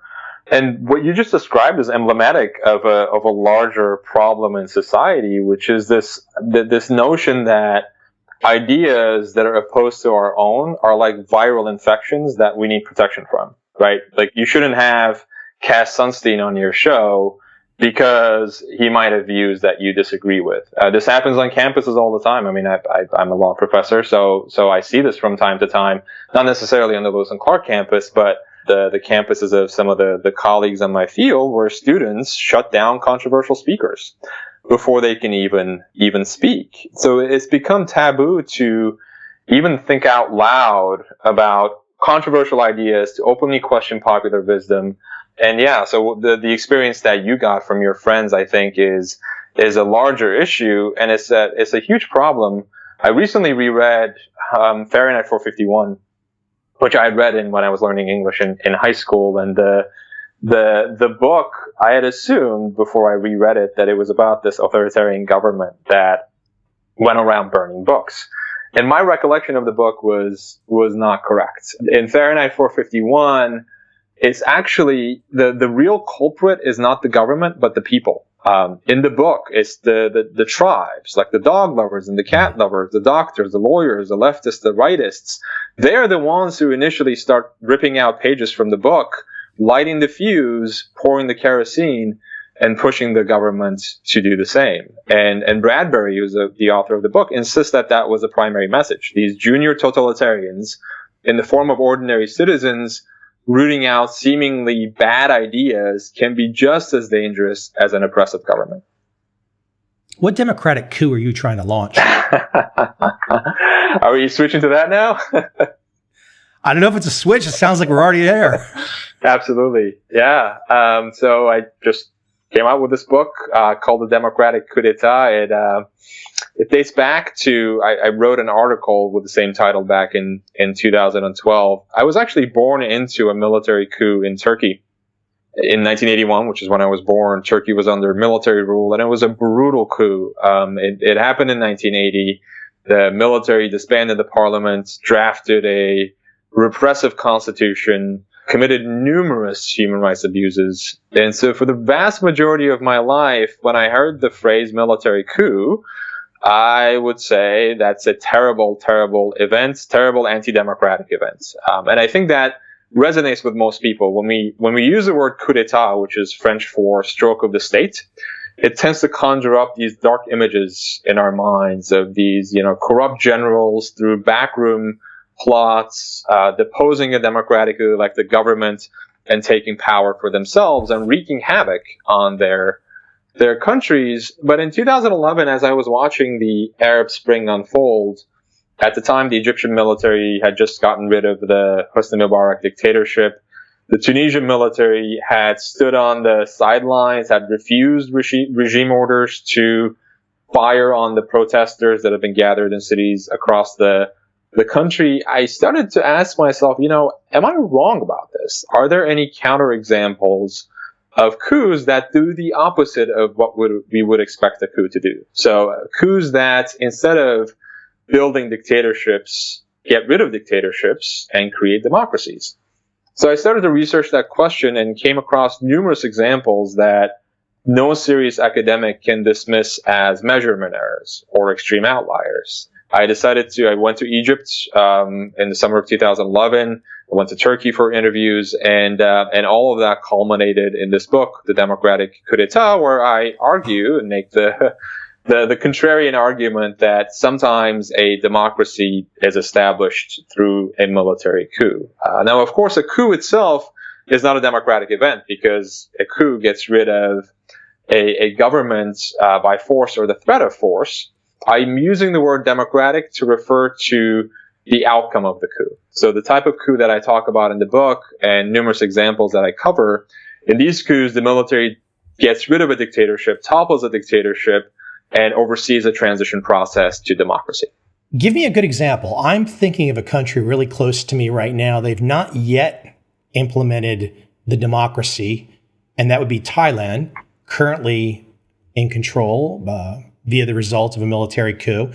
And what you just described is emblematic of a larger problem in society, which is this notion that ideas that are opposed to our own are like viral infections that we need protection from, right? Like, you shouldn't have Cass Sunstein on your show because he might have views that you disagree with. This happens on campuses all the time. I'm a law professor, so I see this from time to time, not necessarily on the Lewis and Clark campus, but the campuses of some of the colleagues on my field, where students shut down controversial speakers before they can even speak. So it's become taboo to even think out loud about controversial ideas, to openly question popular wisdom. And yeah, so the experience that you got from your friends, I think, is a larger issue, and it's a huge problem. I recently reread Fahrenheit 451, which I had read when I was learning English in high school, and the book, I had assumed before I reread it that it was about this authoritarian government that went around burning books. And my recollection of the book was not correct. In Fahrenheit 451, it's actually the real culprit is not the government, but the people. In the book, it's the tribes, like the dog lovers and the cat lovers, the doctors, the lawyers, the leftists, the rightists. They're the ones who initially start ripping out pages from the book, lighting the fuse, pouring the kerosene, and pushing the government to do the same. And Bradbury, who's the author of the book, insists that was a primary message. These junior totalitarians, in the form of ordinary citizens, rooting out seemingly bad ideas, can be just as dangerous as an oppressive government. What democratic coup are you trying to launch? Are we switching to that now? I don't know if it's a switch. It sounds like we're already there. Absolutely. Yeah. So I just came out with this book called The Democratic Coup d'etat. It dates back to, I wrote an article with the same title back in 2012. I was actually born into a military coup in Turkey in 1981, which is when I was born. Turkey was under military rule, and it was a brutal coup. It happened in 1980. The military disbanded the parliament, drafted a repressive constitution, committed numerous human rights abuses. And so for the vast majority of my life, when I heard the phrase military coup, I would say that's a terrible, terrible event, terrible anti-democratic event. And I think that resonates with most people. When we use the word coup d'etat, which is French for stroke of the state, it tends to conjure up these dark images in our minds of these, corrupt generals through backroom plots, deposing a democratic coup like the government and taking power for themselves and wreaking havoc on their countries. But in 2011, as I was watching the Arab Spring unfold, at the time the Egyptian military had just gotten rid of the Hosni Mubarak dictatorship. The Tunisian military had stood on the sidelines, had refused regime orders to fire on the protesters that had been gathered in cities across the the country, I started to ask myself, am I wrong about this? Are there any counterexamples of coups that do the opposite of what we would expect a coup to do? So coups that, instead of building dictatorships, get rid of dictatorships and create democracies. So I started to research that question and came across numerous examples that no serious academic can dismiss as measurement errors or extreme outliers. I went to Egypt in the summer of 2011. I went to Turkey for interviews, and all of that culminated in this book, The Democratic Coup d'etat, where I argue and make the contrarian argument that sometimes a democracy is established through a military coup. Now, of course, a coup itself is not a democratic event, because a coup gets rid of a government by force or the threat of force. I'm using the word democratic to refer to the outcome of the coup. So the type of coup that I talk about in the book and numerous examples that I cover, in these coups, the military gets rid of a dictatorship, topples a dictatorship, and oversees a transition process to democracy. Give me a good example. I'm thinking of a country really close to me right now. They've not yet implemented the democracy, and that would be Thailand, currently in control via the result of a military coup.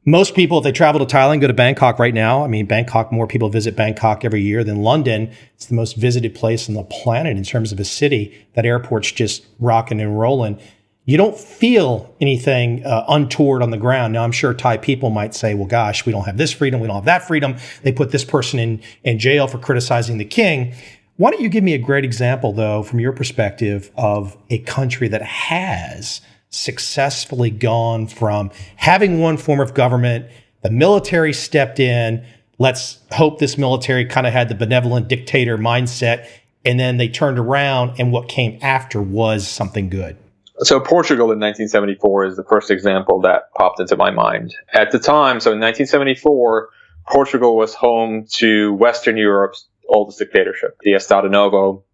Most people, if they travel to Thailand, go to Bangkok right now. I mean, Bangkok, more people visit Bangkok every year than London. It's the most visited place on the planet in terms of a city. That airport's just rocking and rolling. You don't feel anything untoward on the ground. Now, I'm sure Thai people might say, well, gosh, we don't have this freedom. We don't have that freedom. They put this person in jail for criticizing the king. Why don't you give me a great example, though, from your perspective, of a country that has successfully gone from having one form of government, the military stepped in, let's hope this military kind of had the benevolent dictator mindset, and then they turned around and what came after was something good? So Portugal in 1974 is the first example that popped into my mind. At the time, so in 1974, Portugal was home to Western Europe's oldest dictatorship, the Estado Novo.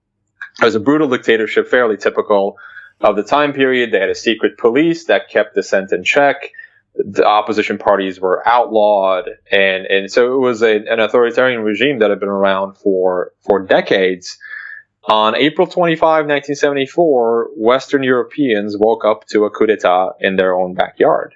It was a brutal dictatorship, fairly typical of the time period. They had a secret police that kept dissent in check. The opposition parties were outlawed. And so it was an authoritarian regime that had been around for decades. On April 25, 1974, Western Europeans woke up to a coup d'etat in their own backyard,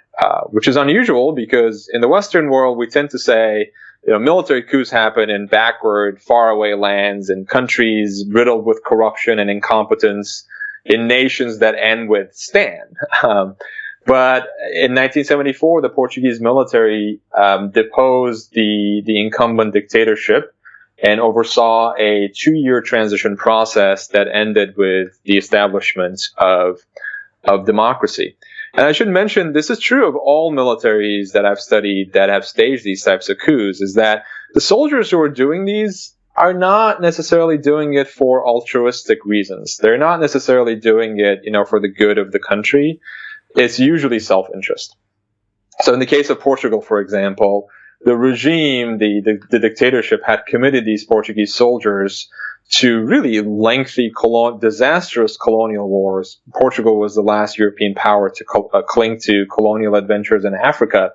which is unusual because in the Western world, we tend to say, military coups happen in backward, faraway lands and countries riddled with corruption and incompetence, in nations that end with "Stan." But in 1974, the Portuguese military deposed the incumbent dictatorship and oversaw a 2-year transition process that ended with the establishment of democracy. And I should mention, this is true of all militaries that I've studied that have staged these types of coups, is that the soldiers who are doing these are not necessarily doing it for altruistic reasons. They're not necessarily doing it, for the good of the country. It's usually self-interest. So in the case of Portugal, for example, the regime, the dictatorship, had committed these Portuguese soldiers to really lengthy, disastrous colonial wars. Portugal was the last European power to cling to colonial adventures in Africa.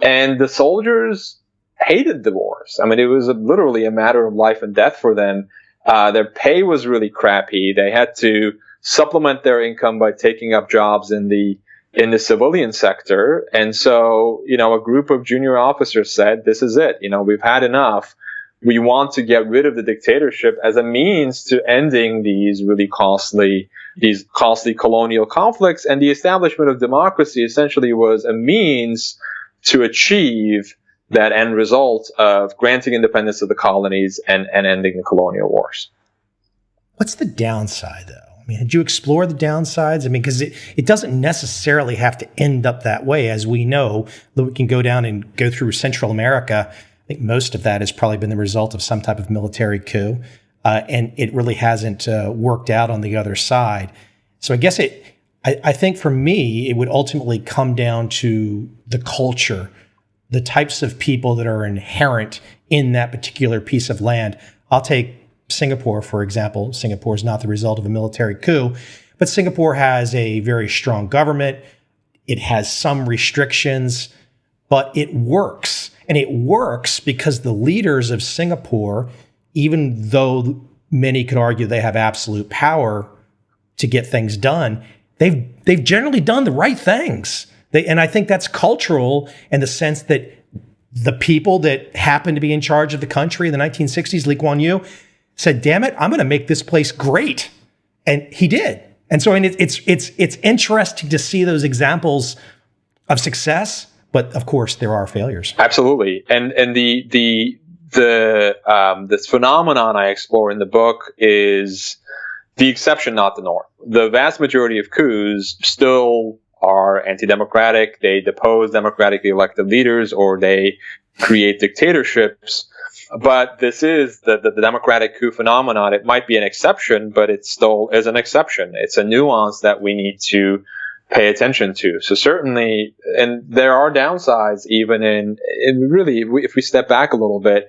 And the soldiers hated the wars. I mean, it was literally a matter of life and death for them. Their pay was really crappy. They had to supplement their income by taking up jobs in the civilian sector. And so, a group of junior officers said, this is it. We've had enough. We want to get rid of the dictatorship as a means to ending these costly colonial conflicts. And the establishment of democracy essentially was a means to achieve that end result of granting independence to the colonies and ending the colonial wars. What's the downside, though? I mean, did you explore the downsides? I mean, because it doesn't necessarily have to end up that way. As we know, that we can go down and go through Central America. I think most of that has probably been the result of some type of military coup, and it really hasn't worked out on the other side. So I guess I think for me, it would ultimately come down to the culture, the types of people that are inherent in that particular piece of land. I'll take Singapore, for example. Singapore is not the result of a military coup, but Singapore has a very strong government. It has some restrictions but it works. And it works because the leaders of Singapore, even though many could argue they have absolute power to get things done, they've generally done the right things. And I think that's cultural in the sense that the people that happened to be in charge of the country in the 1960s, Lee Kuan Yew, said, damn it, I'm going to make this place great. And he did. And so it's interesting to see those examples of success, but of course there are failures. Absolutely. And this phenomenon I explore in the book is the exception, not the norm. The vast majority of coups still are anti-democratic. They depose democratically elected leaders, or they create dictatorships. But this is the democratic coup phenomenon. It might be an exception, but it still is an exception. It's a nuance that we need to pay attention to. So certainly, and there are downsides even in really, if we step back a little bit,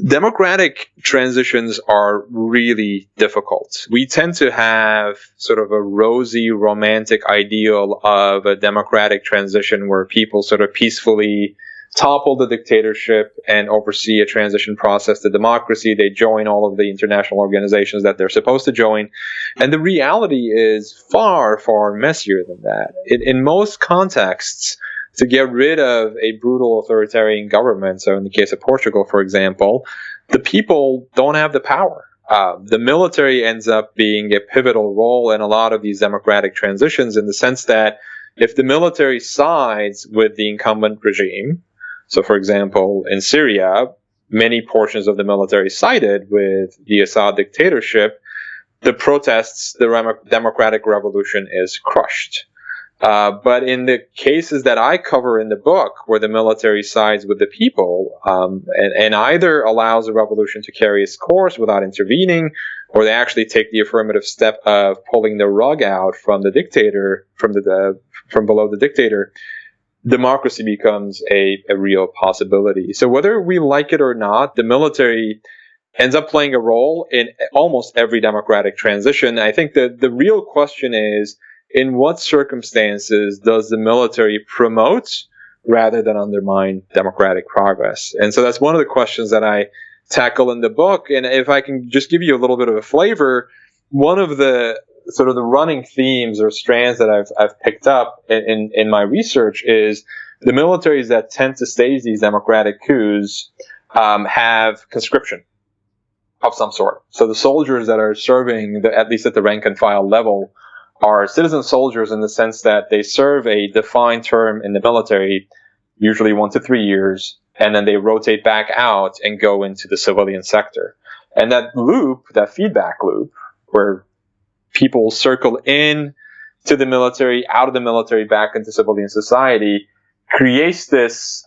democratic transitions are really difficult. We tend to have sort of a rosy, romantic ideal of a democratic transition where people sort of peacefully topple the dictatorship and oversee a transition process to democracy. They join all of the international organizations that they're supposed to join. And the reality is far, far messier than that. In most contexts, to get rid of a brutal authoritarian government, so in the case of Portugal, for example, the people don't have the power. The military ends up being a pivotal role in a lot of these democratic transitions, in the sense that if the military sides with the incumbent regime, so for example, in Syria, many portions of the military sided with the Assad dictatorship, the protests, the democratic revolution is crushed. But in the cases that I cover in the book, where the military sides with the people, and either allows the revolution to carry its course without intervening, or they actually take the affirmative step of pulling the rug out from the dictator, from below the dictator, democracy becomes a real possibility. So whether we like it or not, the military ends up playing a role in almost every democratic transition. I think that the real question is, in what circumstances does the military promote rather than undermine democratic progress? And so that's one of the questions that I tackle in the book. And if I can just give you a little bit of a flavor, one of the sort of the running themes or strands that I've picked up in my research is the militaries that tend to stage these democratic coups have conscription of some sort. So the soldiers that are serving, at least at the rank and file level, are citizen soldiers in the sense that they serve a defined term in the military, usually 1 to 3 years, and then they rotate back out and go into the civilian sector. And that loop, that feedback loop, where people circle in to the military, out of the military, back into civilian society, creates this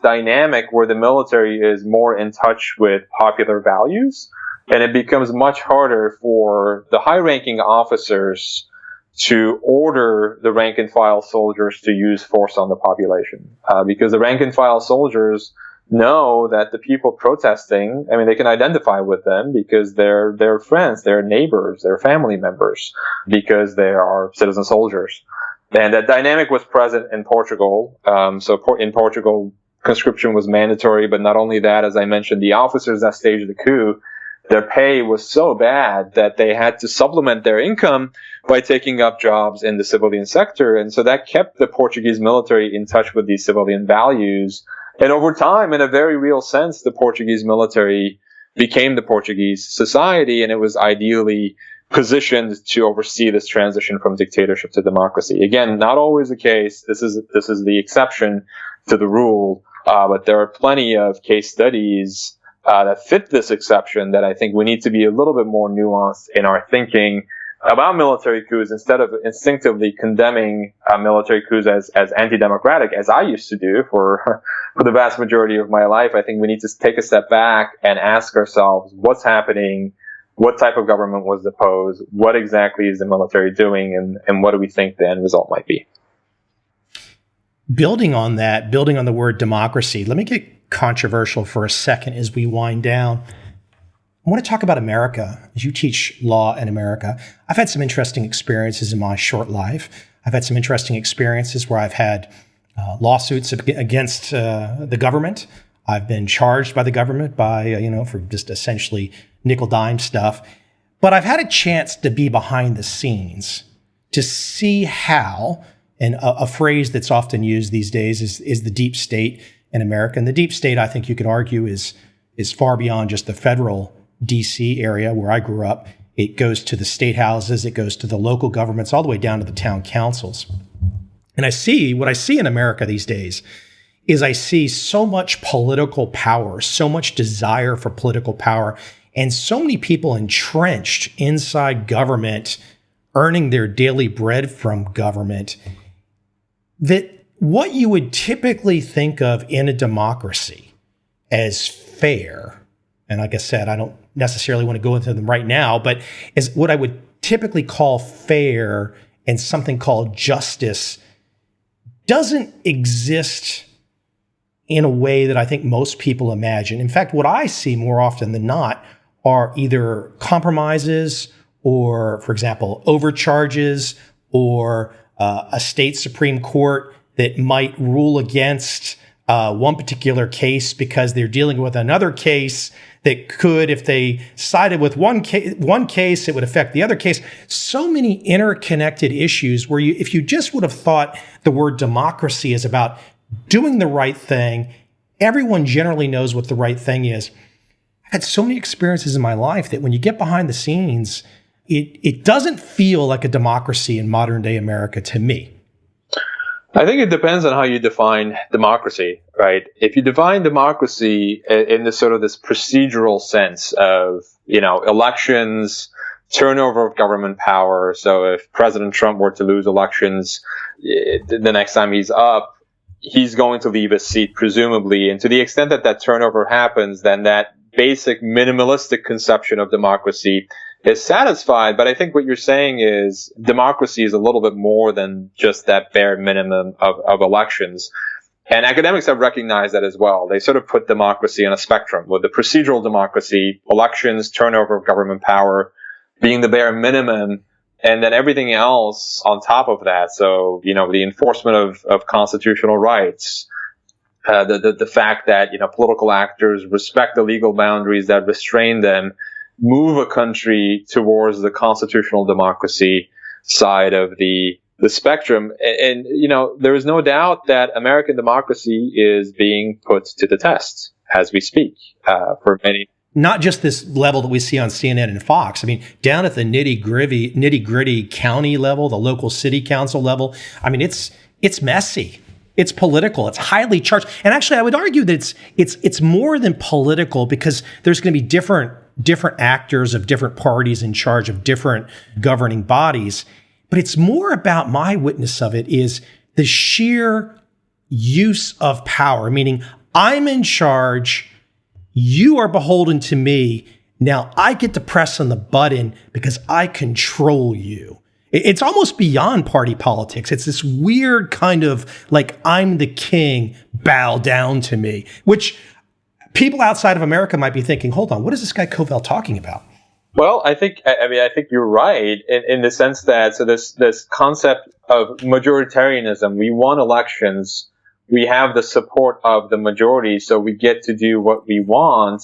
dynamic where the military is more in touch with popular values, and it becomes much harder for the high-ranking officers to order the rank-and-file soldiers to use force on the population. Because the rank-and-file soldiers know that the people protesting, I mean, they can identify with them because they're friends, they're neighbors, they're family members, because they are citizen soldiers. And that dynamic was present in Portugal. In Portugal, conscription was mandatory, but not only that, as I mentioned, the officers that staged the coup, their pay was so bad that they had to supplement their income by taking up jobs in the civilian sector. And so that kept the Portuguese military in touch with these civilian values. And over time, in a very real sense, the Portuguese military became the Portuguese society, and it was ideally positioned to oversee this transition from dictatorship to democracy. Again, not always the case. This is the exception to the rule. But there are plenty of case studies that fit this exception that I think we need to be a little bit more nuanced in our thinking about military coups, instead of instinctively condemning military coups as anti-democratic, as I used to do for the vast majority of my life. I think we need to take a step back and ask ourselves what's happening, what type of government was deposed, what exactly is the military doing, and what do we think the end result might be. Building on the word democracy, let me get controversial for a second as we wind down. I want to talk about America. As you teach law in America, I've had some interesting experiences in my short life. I've had some interesting experiences where I've had lawsuits against the government. I've been charged by the government for just essentially nickel dime stuff. But I've had a chance to be behind the scenes to see how, and a phrase that's often used these days is the deep state in America. And the deep state, I think you could argue, is far beyond just the federal DC area where I grew up. It goes to the state houses, it goes to the local governments, all the way down to the town councils. And what I see in America these days is I see so much political power, so much desire for political power, and so many people entrenched inside government, earning their daily bread from government, that what you would typically think of in a democracy as fair, and like I said, I don't necessarily want to go into them right now, but is what I would typically call fair and something called justice doesn't exist in a way that I think most people imagine. In fact, what I see more often than not are either compromises or, for example, overcharges or a state Supreme Court that might rule against one particular case because they're dealing with another case that could, if they sided with one case, it would affect the other case. So many interconnected issues where if you just would have thought the word democracy is about doing the right thing, everyone generally knows what the right thing is. I've had so many experiences in my life that when you get behind the scenes, it doesn't feel like a democracy in modern day America to me. I think it depends on how you define democracy, right? If you define democracy in this sort of this procedural sense of, elections, turnover of government power. So if President Trump were to lose elections, the next time he's up, he's going to leave his seat, presumably. And to the extent that turnover happens, then that basic minimalistic conception of democracy is satisfied. But I think what you're saying is democracy is a little bit more than just that bare minimum of elections. And academics have recognized that as well. They sort of put democracy on a spectrum, with the procedural democracy, elections, turnover of government power being the bare minimum, and then everything else on top of that. So, the enforcement of constitutional rights, the fact that, political actors respect the legal boundaries that restrain them, move a country towards the constitutional democracy side of the spectrum. And there is no doubt that American democracy is being put to the test as we speak, for many. Not just this level that we see on CNN and Fox. I mean, down at the nitty gritty county level, the local city council level. I mean, it's messy. It's political. It's highly charged. And actually, I would argue that it's more than political, because there's going to be different actors of different parties in charge of different governing bodies. But it's more about, my witness of it is the sheer use of power, meaning I'm in charge, you are beholden to me, now I get to press on the button because I control you. It's almost beyond party politics. It's this weird kind of like, I'm the king, bow down to me, which people outside of America might be thinking, hold on, what is this guy Covell talking about? Well, I think you're right in the sense that, so this concept of majoritarianism, we won elections, we have the support of the majority, so we get to do what we want,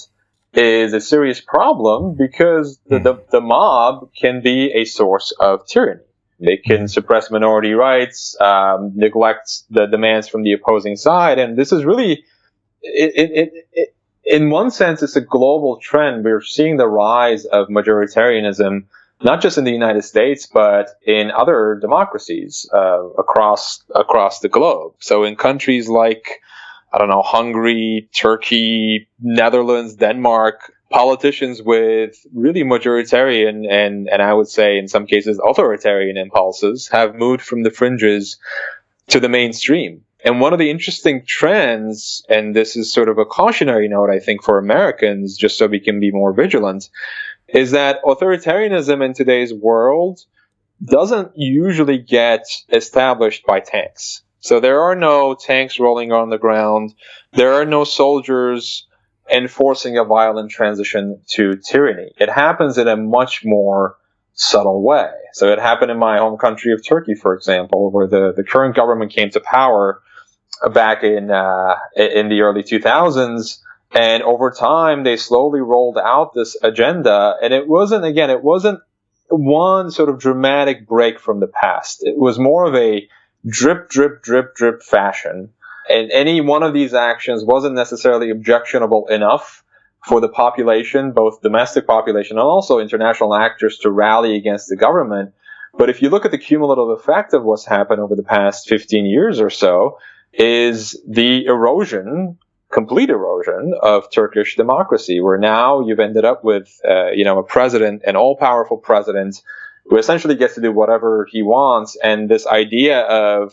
is a serious problem, because the mob can be a source of tyranny. They can suppress minority rights, neglect the demands from the opposing side, and this is really, in one sense, it's a global trend. We're seeing the rise of majoritarianism, not just in the United States, but in other democracies across the globe. So in countries like, Hungary, Turkey, Netherlands, Denmark, politicians with really majoritarian and I would say in some cases authoritarian impulses have moved from the fringes to the mainstream. And one of the interesting trends, and this is sort of a cautionary note, I think, for Americans, just so we can be more vigilant, is that authoritarianism in today's world doesn't usually get established by tanks. So there are no tanks rolling on the ground. There are no soldiers enforcing a violent transition to tyranny. It happens in a much more subtle way. So it happened in my home country of Turkey, for example, where the current government came to power back in the early 2000s. And over time, they slowly rolled out this agenda. And it wasn't one sort of dramatic break from the past. It was more of a drip, drip, drip, drip fashion. And any one of these actions wasn't necessarily objectionable enough for the population, both domestic population and also international actors, to rally against the government. But if you look at the cumulative effect of what's happened over the past 15 years or so, is the complete erosion of Turkish democracy, where now you've ended up with, a president, an all-powerful president, who essentially gets to do whatever he wants. And this idea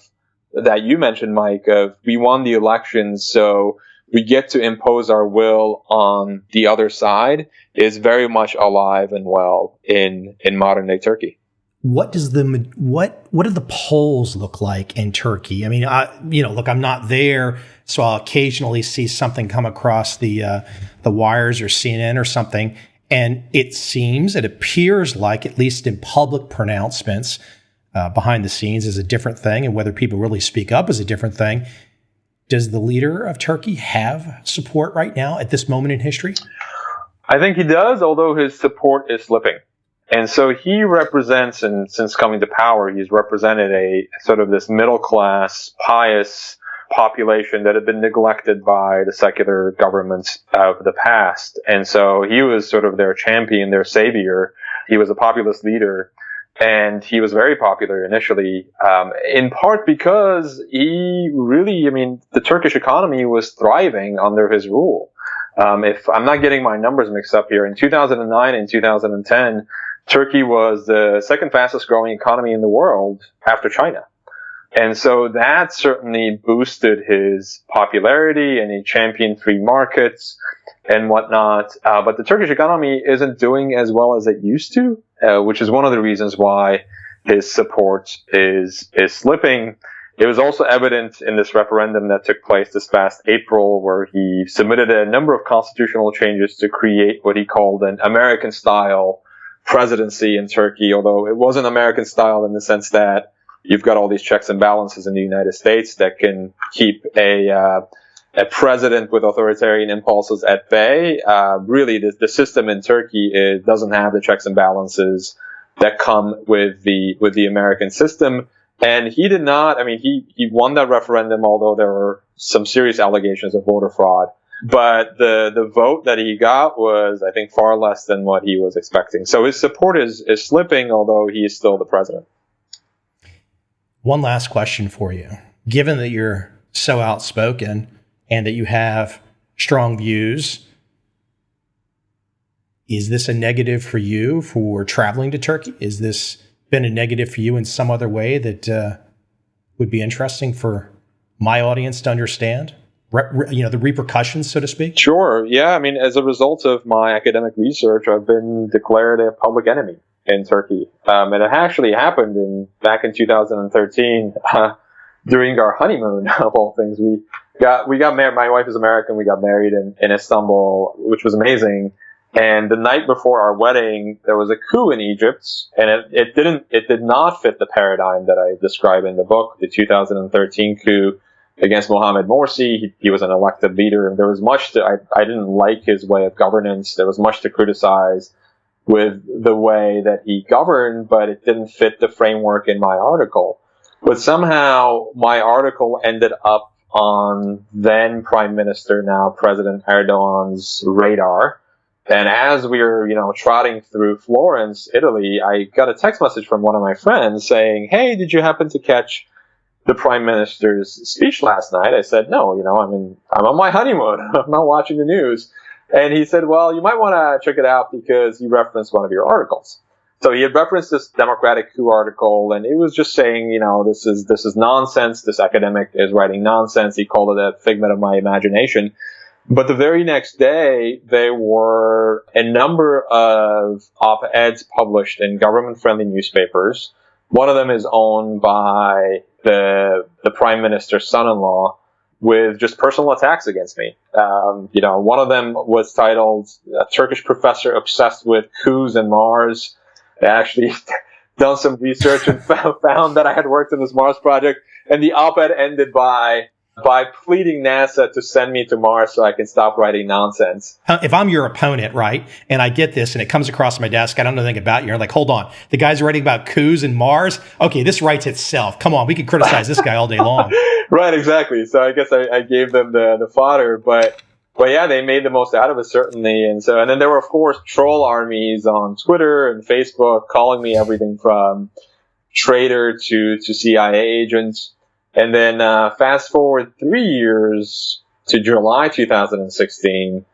that you mentioned, Mike, of we won the elections, so we get to impose our will on the other side, is very much alive and well in modern day Turkey. What do the polls look like in Turkey? I mean, look, I'm not there, so I'll occasionally see something come across the wires or CNN or something, and it appears like, at least in public pronouncements, behind the scenes is a different thing, and whether people really speak up is a different thing. Does the leader of Turkey have support right now at this moment in history? I think he does, although his support is slipping. And so he represents, and since coming to power, he's represented a sort of this middle-class, pious population that had been neglected by the secular governments of the past. And so he was sort of their champion, their savior. He was a populist leader, and he was very popular initially, in part because the Turkish economy was thriving under his rule. If I'm not getting my numbers mixed up here, in 2009 and 2010, Turkey was the second fastest growing economy in the world after China. And so that certainly boosted his popularity, and he championed free markets and whatnot. But the Turkish economy isn't doing as well as it used to, which is one of the reasons why his support is slipping. It was also evident in this referendum that took place this past April, where he submitted a number of constitutional changes to create what he called an American-style presidency in Turkey, although it wasn't American style in the sense that you've got all these checks and balances in the United States that can keep a president with authoritarian impulses at bay. Really, the system in Turkey doesn't have the checks and balances that come with the American system. And he did not. I mean, he won that referendum, although there were some serious allegations of voter fraud. But the vote that he got was, I think, far less than what he was expecting. So his support is slipping, although he is still the president. One last question for you. Given that you're so outspoken and that you have strong views, is this a negative for you for traveling to Turkey? Is this been a negative for you in some other way that would be interesting for my audience to understand? The repercussions, so to speak? Sure. Yeah. I mean, as a result of my academic research, I've been declared a public enemy in Turkey. And it actually happened back in 2013 during our honeymoon, of all things. We got married. My wife is American. We got married in Istanbul, which was amazing. And the night before our wedding, there was a coup in Egypt, and it did not fit the paradigm that I describe in the book, the 2013 coup against Mohamed Morsi. He was an elected leader, and there was much I didn't like his way of governance. There was much to criticize with the way that he governed, but it didn't fit the framework in my article. But somehow my article ended up on then Prime Minister, now President Erdogan's radar. And as we were, trotting through Florence, Italy, I got a text message from one of my friends saying, "Hey, did you happen to catch the Prime Minister's speech last night?" I said, "No, I'm on my honeymoon. I'm not watching the news." And he said, "Well, you might want to check it out because you referenced one of your articles." So he had referenced this Democratic Coup article, and it was just saying, this is nonsense. This academic is writing nonsense. He called it a figment of my imagination. But the very next day, there were a number of op-eds published in government-friendly newspapers. One of them is owned by the Prime Minister's son-in-law, with just personal attacks against me. One of them was titled "A Turkish Professor Obsessed with Coups and Mars." I actually done some research and found that I had worked on this Mars project. And the op-ed ended by by pleading NASA to send me to Mars so I can stop writing nonsense. If I'm your opponent, right, and I get this and it comes across my desk, I don't know anything about you. You're like, hold on, the guy's writing about coups and Mars? Okay, this writes itself. Come on, we can criticize this guy all day long. Right, exactly. So I guess I gave them the fodder, but yeah, they made the most out of it, certainly. And then there were, of course, troll armies on Twitter and Facebook calling me everything from traitor to CIA agent. And then fast forward 3 years to July 2016,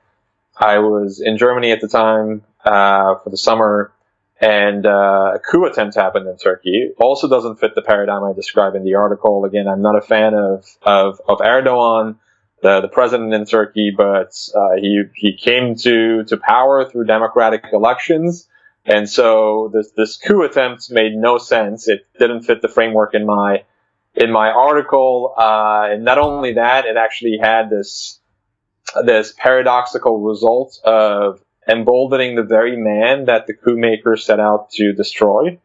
I was in Germany at the time for the summer, and a coup attempt happened in Turkey. Also doesn't fit the paradigm I describe in the article. Again, I'm not a fan of Erdogan, the president in Turkey, but he came to power through democratic elections. And so this coup attempt made no sense. It didn't fit the framework in my article. And not only that, it actually had this paradoxical result of emboldening the very man that the coup maker set out to destroy.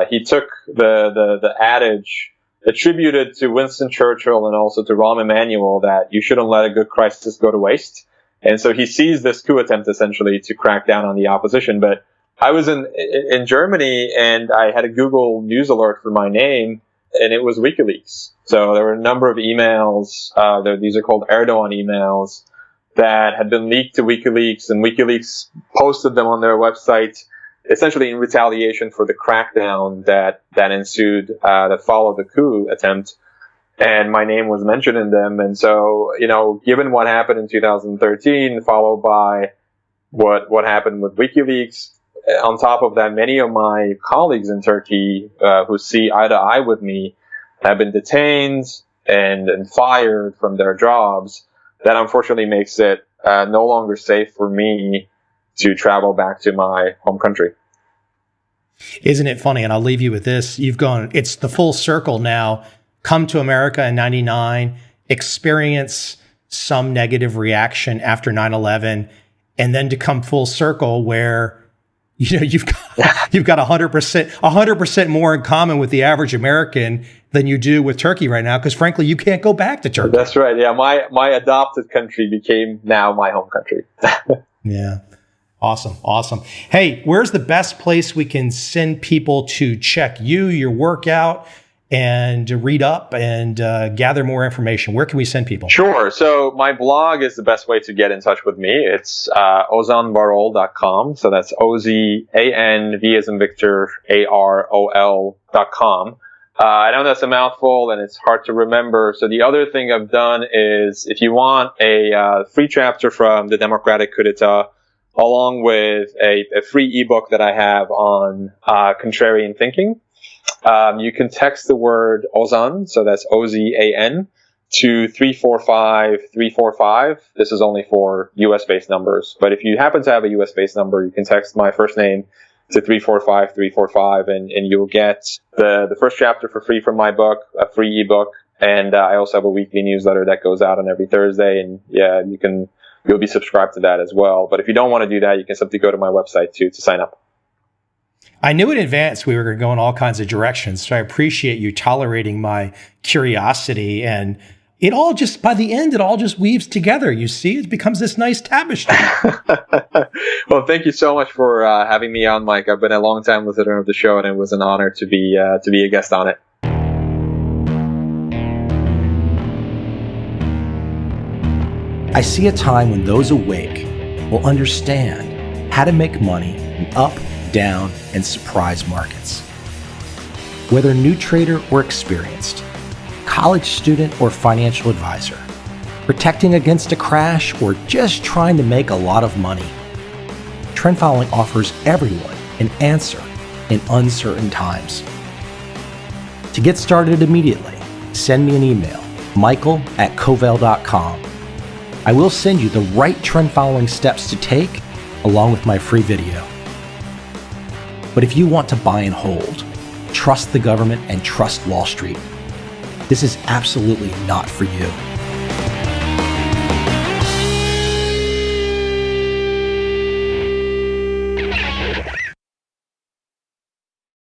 He took the adage attributed to Winston Churchill and also to Rahm Emanuel that you shouldn't let a good crisis go to waste. And so he seized this coup attempt essentially to crack down on the opposition. But I was in Germany, and I had a Google News alert for my name, and it was WikiLeaks. So there were a number of emails, these are called Erdogan emails, that had been leaked to WikiLeaks, and WikiLeaks posted them on their website, essentially in retaliation for the crackdown that ensued, that followed the coup attempt. And my name was mentioned in them. And so, given what happened in 2013, followed by what happened with WikiLeaks, on top of that, many of my colleagues in Turkey who see eye to eye with me have been detained and fired from their jobs. That unfortunately makes it no longer safe for me to travel back to my home country. Isn't it funny? And I'll leave you with this. It's the full circle now. Come to America in 99, experience some negative reaction after 9/11, and then to come full circle where you've got 100% more in common with the average American than you do with Turkey right now, because frankly, you can't go back to Turkey. That's right. Yeah, my adopted country became now my home country. Yeah. Awesome. Hey, where's the best place we can send people to check your work out, and to read up and gather more information? Where can we send people? Sure. So my blog is the best way to get in touch with me. It's ozanvarol.com. So that's OZAN, V as in Victor, AROL.com. I know that's a mouthful and it's hard to remember. So the other thing I've done is, if you want a free chapter from the Democratic Coup d'etat, along with a free ebook that I have on contrarian thinking, you can text the word Ozan, so that's OZAN, to 345-345. This is only for US-based numbers. But if you happen to have a US-based number, you can text my first name to 345-345, and you'll get the first chapter for free from my book, a free ebook. And I also have a weekly newsletter that goes out on every Thursday. And yeah, you'll be subscribed to that as well. But if you don't want to do that, you can simply go to my website to sign up. I knew in advance we were going to go in all kinds of directions, so I appreciate you tolerating my curiosity. And by the end, it all just weaves together. You see, it becomes this nice tapestry. Well, thank you so much for having me on, Mike. I've been a long-time listener of the show, and it was an honor to be a guest on it. I see a time when those awake will understand how to make money in up, down, and surprise markets. Whether new trader or experienced, college student or financial advisor, protecting against a crash or just trying to make a lot of money, trend following offers everyone an answer in uncertain times. To get started immediately, send me an email, michael@covel.com. I will send you the right trend following steps to take along with my free video. But if you want to buy and hold, trust the government and trust Wall Street, this is absolutely not for you.